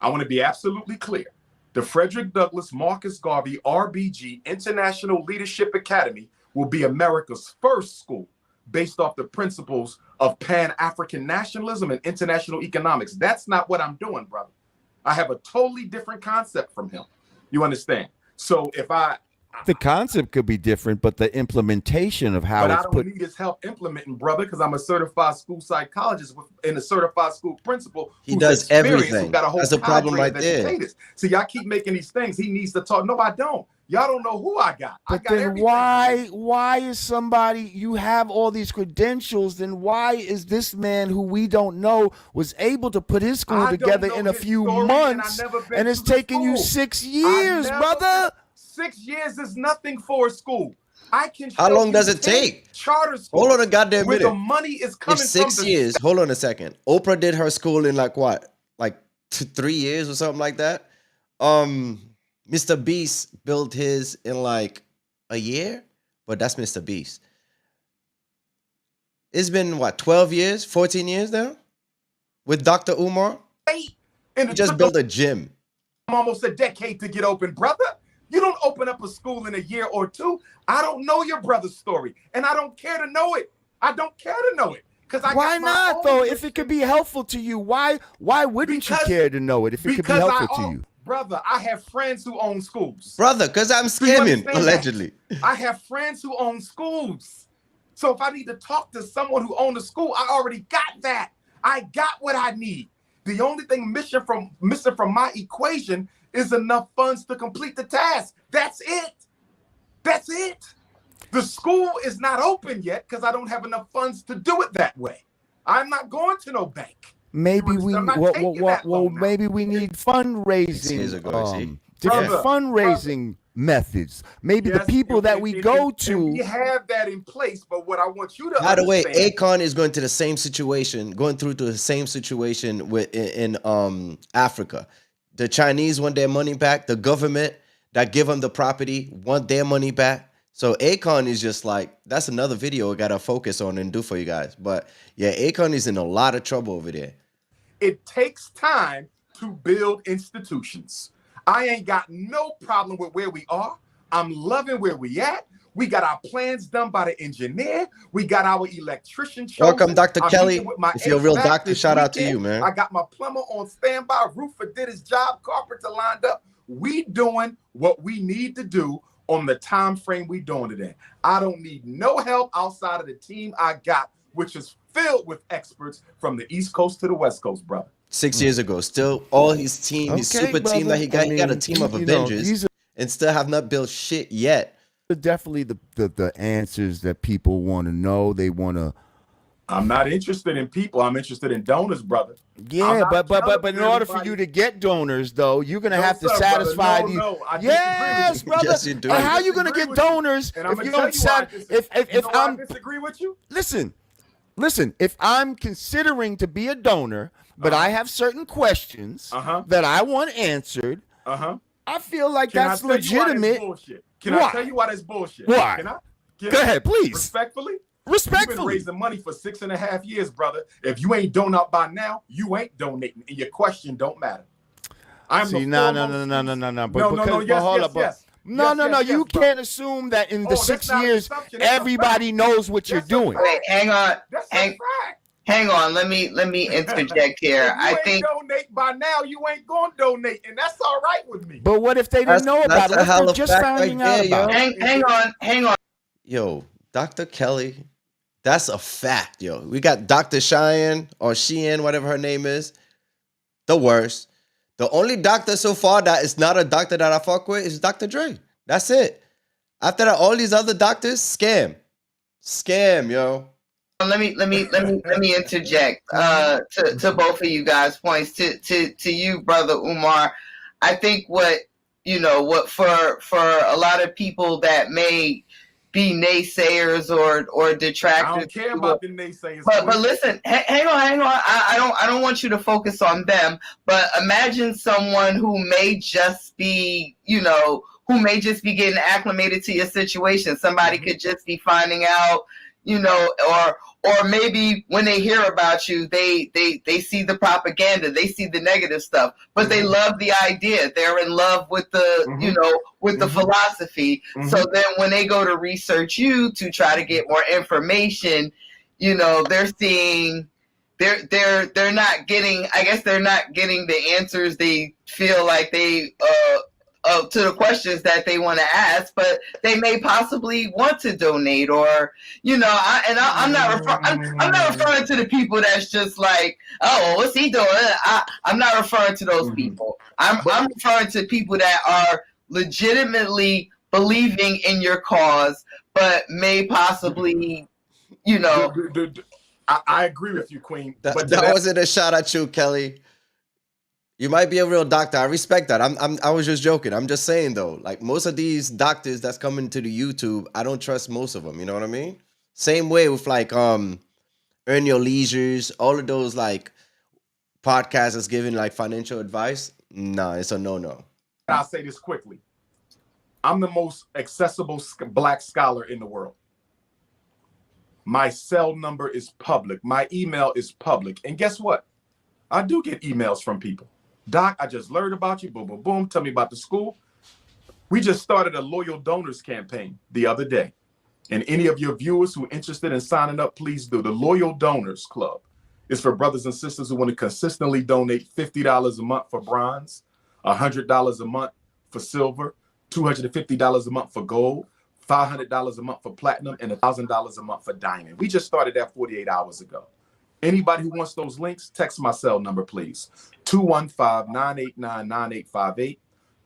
I want to be absolutely clear. The Frederick Douglass Marcus Garvey RBG International Leadership Academy will be America's first school based off the principles of Pan-African nationalism and international economics. That's not what I'm doing, brother. I have a totally different concept from him. You understand? So if The concept could be different, but the implementation of how but I it's don't put. need his help implementing, brother, because I'm a certified school psychologist and a certified school principal. He who's does experienced, everything. who got a whole That's the problem cadre right of there. educators. So y'all keep making these things. He needs to talk. No, I don't. Y'all don't know who I got. I But got then everything. why is somebody, you have all these credentials, then why is this man who we don't know was able to put his school I don't together know in a his few story, months, and I never been and it's to the taking you school. 6 years, brother? 6 years is nothing for a school. I can. How show long you does it 10 take? Charter schools Hold on a goddamn where minute. the money is If coming 6 from the years, hold on a second. Oprah did her school in like what? Like 3 years or something like that? Mr. Beast built his in like a year, but that's Mr. Beast. It's been what, 12 years, 14 years now? With Dr. Umar? state, He and it just took built a gym. almost a decade to get open, brother. You don't open up a school in a year or two. I don't know your brother's story, and I don't care to know it. I don't care to know it because Why not though? If it could be helpful to you, why wouldn't you Because- care to know it if it could be because helpful to you? Brother, I have friends who own schools. Brother, because I'm you scamming, understand that? allegedly. I have friends who own schools. So if I need to talk to someone who owns a school, I already got that. I got what I need. The only thing missing from my equation is enough funds to complete the task. That's it. That's it. The school is not open yet because I don't have enough funds to do it that way. I'm not going to no bank. Maybe we I'm not well, taking well, that well loan now. maybe we need 6 years fundraising, ago, see? different Brother, fundraising methods. Maybe the Yes, people that we go and we to. have that in place, but what I want you to By the way, understand, Akon is going through the same situation with in Africa. The Chinese want their money back. The government that give them the property want their money back. So Akon is just like, that's another video I gotta focus on and do for you guys. But yeah, Akon is in a lot of trouble over there. it takes time to build institutions. I ain't got no problem with where we are. I'm loving where we at. We got our plans done by the engineer. We got our electrician chosen. Welcome, Dr. I'm Kelly. meeting with my If you're a real HVAC doctor, this shout out to weekend. you, man. I got my plumber on standby. Roofer did his job. Carpenter lined up. We doing what we need to do on the time frame we doing it in. I don't need no help outside of the team I got, which is filled with experts from the East Coast to the West Coast, brother. 6 years ago, still all his team, his Okay, super team brother. that he got, I he got a mean, team of you know, Avengers these are and still have not built shit yet. definitely the answers that people want to know. They want to. I'm not interested in people. I'm interested in donors, brother. I'm Yeah, not but jealous in of order for anybody. you to get donors, though, you're gonna No, have to sir, brother. satisfy No, these. no, I disagree Yes, with you. brother. Yes, you do. And how I you gonna disagree get with you. donors And I'm if gonna you tell don't you why I sat? disagree. If You know why I I'm disagree with you? listen, if I'm considering to be a donor, but I have certain questions that I want answered, I feel like Can that's I tell you why legitimate. bullshit? Can Why? I tell you why that's bullshit? Why? Can I? Go ahead, please. Respectfully, You've been Respectfully. raising money for 6.5 years, brother. If you ain't doing out by now, you ain't donating, and your question don't matter. I'm See, the no. foremost- But No, because, no, but yes, hold yes, up, but- yes. No, Yes, no, no. yes, You yes, bro. can't assume that in the Oh, that's 6 not an years, assumption, that's a everybody fact. knows what you're That's a doing. fact. Wait, hang on. That's a Hang, fact. hang on. Let me interject here. If you I ain't think donate by now, you ain't gonna donate, and that's all right with me. But what if they didn't know about it? What if they're just finding out about it? hang on. Yo, Dr. Kelly, that's a fact, yo. We got Dr. Cheyenne or Sheehan, whatever her name is. The worst. The only doctor so far that is not a doctor that I fuck with is Dr. Dre. That's it. After that, all these other doctors, scam. Scam, yo. Let me interject to both of you guys' points. To you, brother Umar, I think what for a lot of people that may be naysayers or detractors. I don't care about the naysayers. But listen, hang on. I don't want you to focus on them. But imagine someone who may just be getting acclimated to your situation. Somebody could just be finding out, or maybe when they hear about you, they see the propaganda, they see the negative stuff, but they love the idea. They're in love with the, with the philosophy. So then when they go to research you to try to get more information, they're seeing they're not getting, I guess they're not getting the answers they feel like they to the questions that they want to ask, but they may possibly want to donate, or I'm not referring to the people that's just like, oh, what's he doing? I'm not referring to those people. I'm referring to people that are legitimately believing in your cause, but may possibly, I agree with you, Queen. That wasn't a shot at you, Kelly. You might be a real doctor. I respect that. I was just joking. I'm just saying though, like most of these doctors that's coming to the YouTube, I don't trust most of them. You know what I mean? Same way with like Earn Your Leisures, all of those like podcasts that's giving like financial advice. Nah, it's a no. I'll say this quickly. I'm the most accessible black scholar in the world. My cell number is public. My email is public. And guess what? I do get emails from people. Doc, I just learned about you. Boom, boom, boom. Tell me about the school. We just started a loyal donors campaign the other day. And any of your viewers who are interested in signing up, please do. The Loyal Donors Club is for brothers and sisters who want to consistently donate $50 a month for bronze, $100 a month for silver, $250 a month for gold, $500 a month for platinum, and $1,000 a month for diamond. We just started that 48 hours ago. Anybody who wants those links, text my cell number, please. 215-989-9858.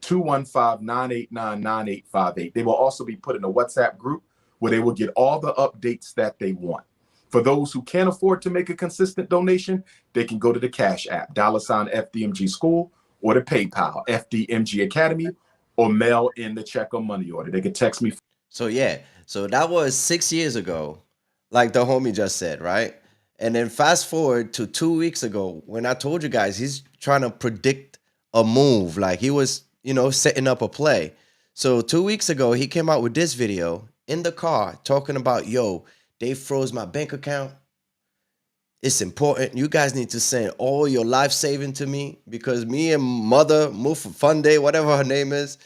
215-989-9858. They will also be put in a WhatsApp group where they will get all the updates that they want. For those who can't afford to make a consistent donation, they can go to the Cash App, $ FDMG School, or the PayPal, FDMG Academy, or mail in the check or money order. They can text me. So that was 6 years ago, like the homie just said, right? And then fast forward to 2 weeks ago when I told you guys he's trying to predict a move, like he was, setting up a play. So 2 weeks ago, he came out with this video in the car talking about, yo, they froze my bank account. It's important. You guys need to send all your life saving to me because me and Mother Mufa Funday, whatever her name is,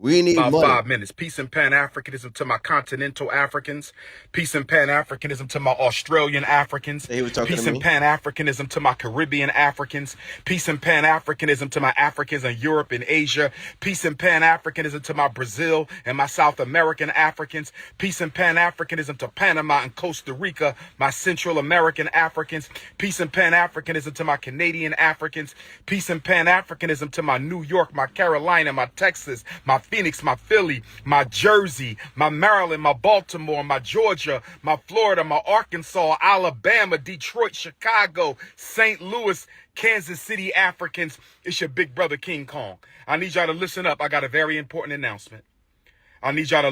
we need about money. 5 minutes. Peace and Pan-Africanism to my continental Africans. Peace and Pan-Africanism to my Australian Africans. Peace and Pan-Africanism to my Caribbean Africans. Peace and Pan-Africanism to my Africans in Europe and Asia. Peace and Pan-Africanism to my Brazil and my South American Africans. Peace and Pan-Africanism to Panama and Costa Rica, my Central American Africans. Peace and Pan-Africanism to my Canadian Africans. Peace and Pan-Africanism to my New York, my Carolina, my Texas, my Phoenix, my Philly, my Jersey, my Maryland, my Baltimore, my Georgia, my Florida, my Arkansas, Alabama, Detroit, Chicago, St. Louis, Kansas City Africans. It's your big brother King Kong. I need y'all to listen up. I got a very important announcement. I'm only going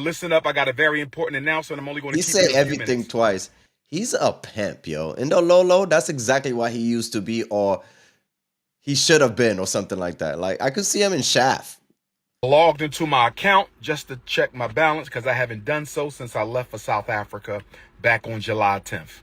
to keep He said everything twice. He's a pimp, yo. In the Lolo, that's exactly what he used to be, or he should have been, or something like that. Like I could see him in Shaft. logged into my account just to check my balance because I haven't done so since I left for South Africa back on July 10th.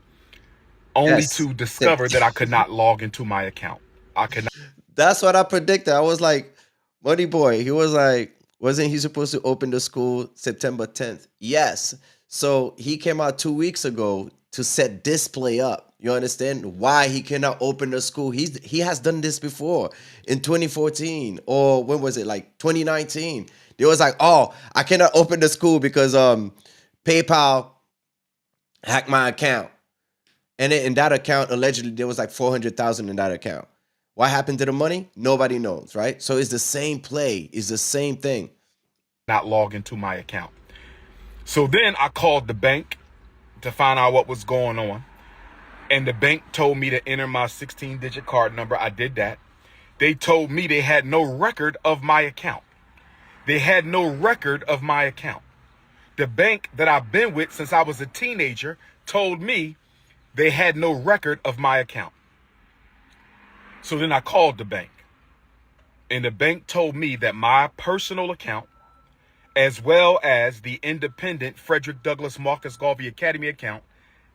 Only to discover that I could not log into my account. I could not. That's what I predicted. I was like, Buddy Boy, he was like, wasn't he supposed to open the school September 10th? Yes. So he came out 2 weeks ago to set display up. You understand why he cannot open the school? He has done this before in 2014 or when was it, like 2019? They was like, oh, I cannot open the school because PayPal hacked my account. And in that account, allegedly, there was like 400,000 in that account. What happened to the money? Nobody knows, right? So it's the same play. It's the same thing. Not log into my account. So then I called the bank to find out what was going on. And the bank told me to enter my 16-digit card number. I did that. They told me they had no record of my account. They had no record of my account. The bank that I've been with since I was a teenager told me they had no record of my account. So then I called the bank. And the bank told me that my personal account, as well as the independent Frederick Douglass Marcus Garvey Academy account,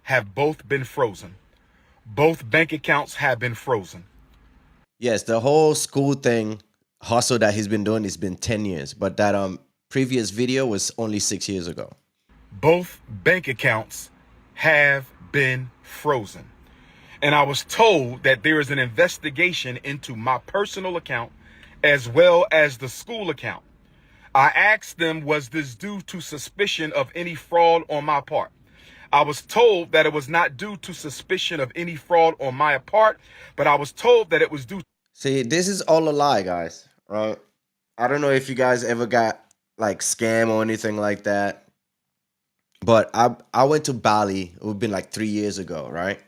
have both been frozen. Both bank accounts have been frozen. Yes, the whole school thing, hustle that he's been doing, has been 10 years. But that previous video was only 6 years ago. Both bank accounts have been frozen. And I was told that there is an investigation into my personal account as well as the school account. I asked them, was this due to suspicion of any fraud on my part? I was told that it was not due to suspicion of any fraud on my part, but I was told that it was due. See, this is all a lie, guys, right? I don't know if you guys ever got like scam or anything like that, but I went to Bali. It would have been like 3 years ago, right?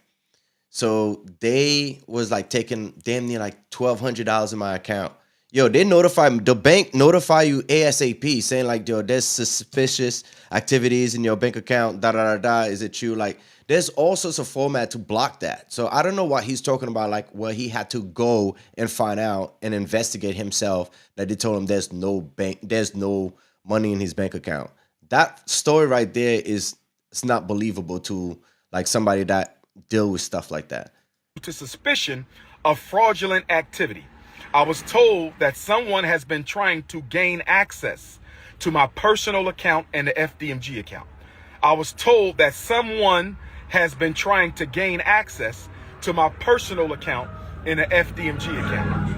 So they was like taking damn near like $1,200 in my account. Yo, they notify me. The bank notify you ASAP saying like, yo, there's suspicious activities in your bank account. Da da da da. Is it you? Like, there's all sorts of format to block that. So I don't know what he's talking about. Like, where he had to go and find out and investigate himself that they told him there's no money in his bank account. That story right there it's not believable to like somebody that deal with stuff like that. To suspicion of fraudulent activity. I was told that someone has been trying to gain access to my personal account and the FDMG account. I was told that someone has been trying to gain access to my personal account and the FDMG account.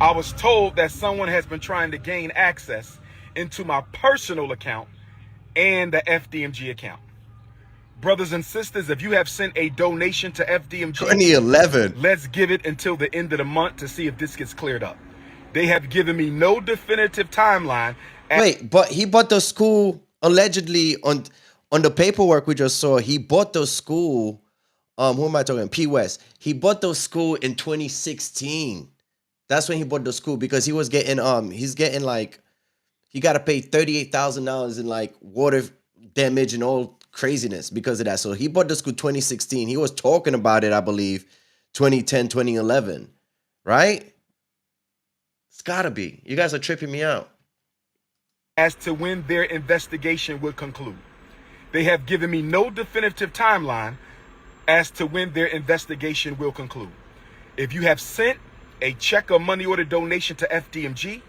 I was told that someone has been trying to gain access into my personal account and the FDMG account. Brothers and sisters, if you have sent a donation to FDMG 2011, let's give it until the end of the month to see if this gets cleared up. They have given me no definitive timeline. Wait, but he bought the school allegedly on the paperwork we just saw. He bought the school. Who am I talking? P West. He bought the school in 2016. That's when he bought the school because he was getting he's getting like he got to pay $38,000 in like water damage and all craziness because of that. So he bought the school 2016. He was talking about it, I believe, 2010, 2011, right? It's gotta be. You guys are tripping me out. As to when their investigation will conclude. They have given me no definitive timeline as to when their investigation will conclude. If you have sent a check or money order donation to FDMG,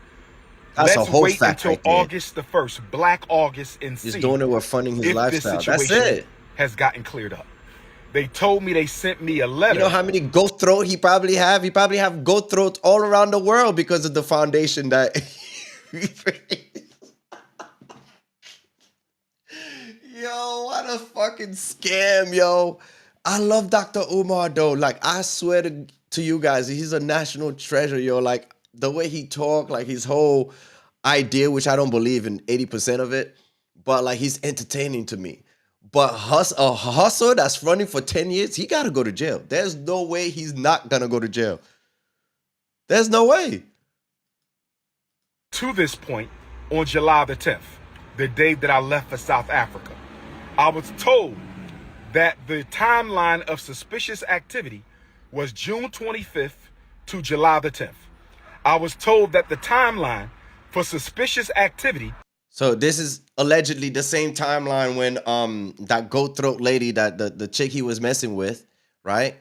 that's let's a whole wait fact until right there. August the 1st, Black August, and He's see doing it with funding his if lifestyle. this That's situation it. has gotten cleared up. They told me they sent me a letter. You know how many goat throat he probably have? He probably have goat throats all around the world because of the foundation that Yo, what a fucking scam, yo. I love Dr. Umar though. Like, I swear to you guys, he's a national treasure, yo. Like, the way he talk, like his whole idea, which I don't believe in 80% of it, but like he's entertaining to me. But a hustler that's running for 10 years, he got to go to jail. There's no way he's not going to go to jail. There's no way. To this point, on July the 10th, the day that I left for South Africa, I was told that the timeline of suspicious activity was June 25th to July the 10th. I was told that the timeline for suspicious activity. So this is allegedly the same timeline when that goat throat lady, that the chick he was messing with, right,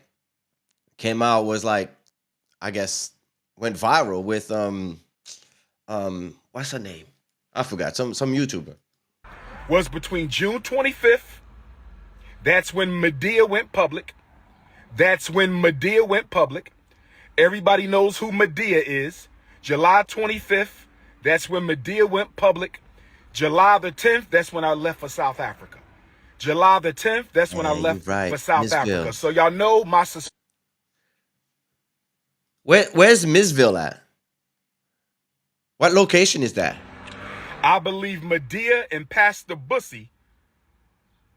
came out, was like, I guess went viral with what's her name? I forgot, some YouTuber. Was between June 25th. That's when Medea went public. Everybody knows who Medea is. July 25th. That's when Medea went public. July the 10th. That's when I left for South Africa. July the 10th. That's when I left for South Africa. So y'all know my. Where's Missville at? What location is that? I believe Medea and Pastor Bussy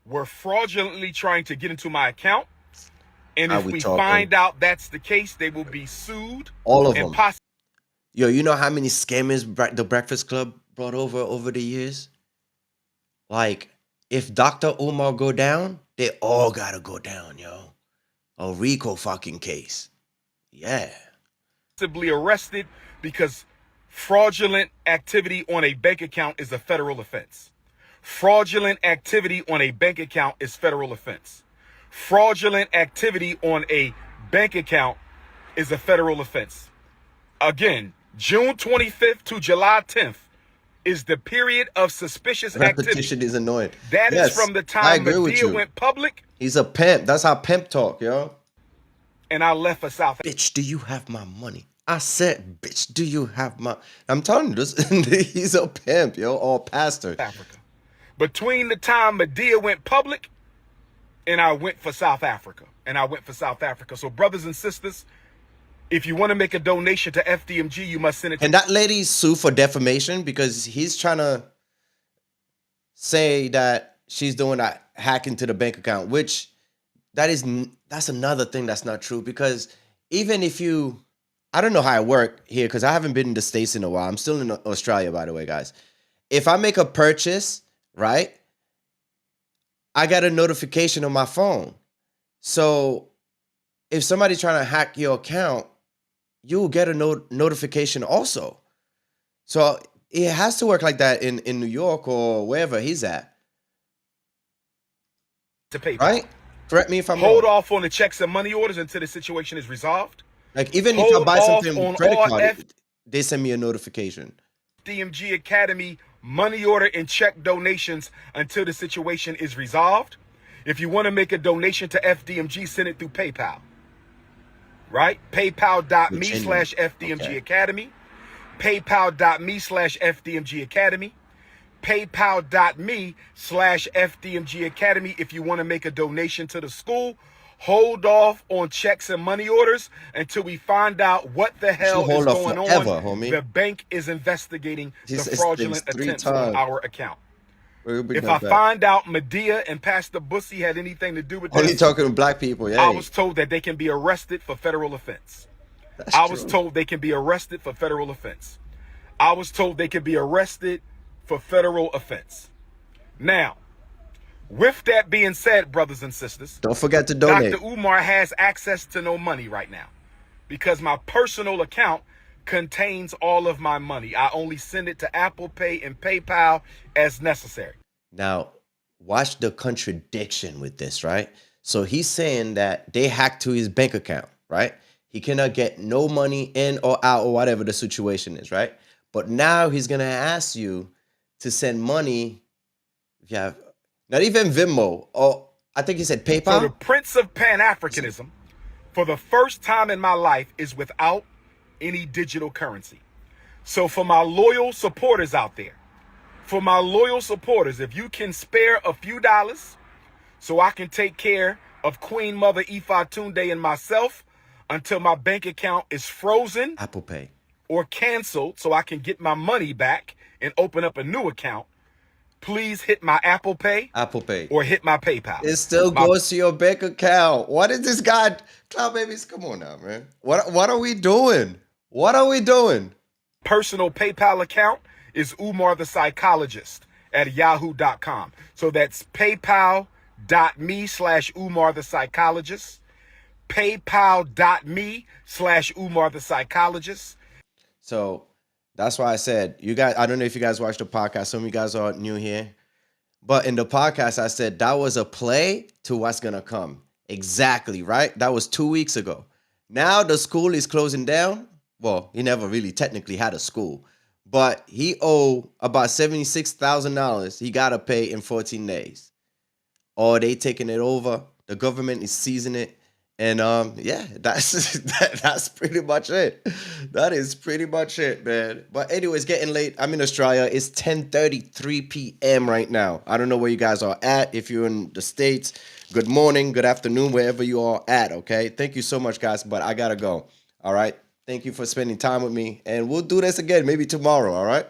were fraudulently trying to get into my account. And if we find out that's the case, they will be sued. All of them. Yo, you know how many scammers the Breakfast Club brought over the years? Like, if Dr. Umar go down, they all gotta go down, yo. A RICO fucking case. Yeah. Possibly arrested because fraudulent activity on a bank account is a federal offense. Fraudulent activity on a bank account is federal offense. Fraudulent activity on a bank account is a federal offense. Again, June 25th to July 10th is the period of suspicious activity. Repetition is annoying. That is from the time Medea went public. He's a pimp. That's how pimp talk, yo. And I left for South Africa. Bitch, do you have my money? I said, bitch, do you have my... I'm telling you this. He's a pimp, yo, or pastor. Africa. Between the time Medea went public and I went for South Africa. So brothers and sisters, if you want to make a donation to FDMG, you must send it to... And that lady sue for defamation because he's trying to say that she's doing that hack into the bank account, which that's another thing that's not true, because even if you... I don't know how it works here because I haven't been in the States in a while. I'm still in Australia, by the way, guys. If I make a purchase, right, I got a notification on my phone. So if somebody's trying to hack your account, you'll get a notification also. So it has to work like that in New York or wherever he's at. To pay, right? Correct me if I'm Hold wrong. off on the checks and money orders until the situation is resolved. Like, even if I buy something with credit card, they send me a notification. FDMG Academy money order and check donations until the situation is resolved. If you want to make a donation to FDMG, send it through PayPal. Right? PayPal.me/FDMG Academy. PayPal.me/FDMG Academy. PayPal.me/FDMG Academy. If you want to make a donation to the school, hold off on checks and money orders until we find out what the hell is going on. Homie. The bank is investigating the fraudulent attempts on our account. If I find out Medea and Pastor Bussy had anything to do with this, only talking to black people, yeah. I was told that they can be arrested for federal offense. I was told they can be arrested for federal offense. Now, with that being said, brothers and sisters, don't forget to donate. Dr. Umar has access to no money right now because my personal account contains all of my money. I only send it to Apple Pay and PayPal as necessary. Now, watch the contradiction with this, right? So he's saying that they hacked to his bank account, right? He cannot get no money in or out or whatever the situation is, right? But now he's going to ask you to send money if you have... Not even Venmo, or I think he said PayPal. So the Prince of Pan-Africanism, for the first time in my life, is without any digital currency. So for my loyal supporters out there, if you can spare a few dollars so I can take care of Queen Mother Ifa Tunde and myself until my bank account is frozen, Apple Pay, or canceled so I can get my money back and open up a new account, please hit my Apple Pay, or hit my PayPal. It still goes to your bank account. What is this guy? Cloud Babies, come on now, man. What are we doing? Personal PayPal account is Umar the Psychologist at yahoo.com. So that's paypal.me/Umar the Psychologist. PayPal.me/Umar the Psychologist. So That's why I said, you guys, I don't know if you guys watched the podcast. Some of you guys are new here. But in the podcast, I said that was a play to what's going to come. Exactly, right? That was 2 weeks ago. Now the school is closing down. Well, he never really technically had a school. But he owed about $76,000. He got to pay in 14 days. Or they taking it over. The government is seizing it. And yeah, that's pretty much it. That is pretty much it, man. But anyway, it's getting late. I'm in Australia. It's 10:33 p.m. right now. I don't know where you guys are at. If you're in the States, good morning, good afternoon, wherever you are at, okay? Thank you so much, guys, but I gotta go. All right? Thank you for spending time with me. And we'll do this again, maybe tomorrow, all right?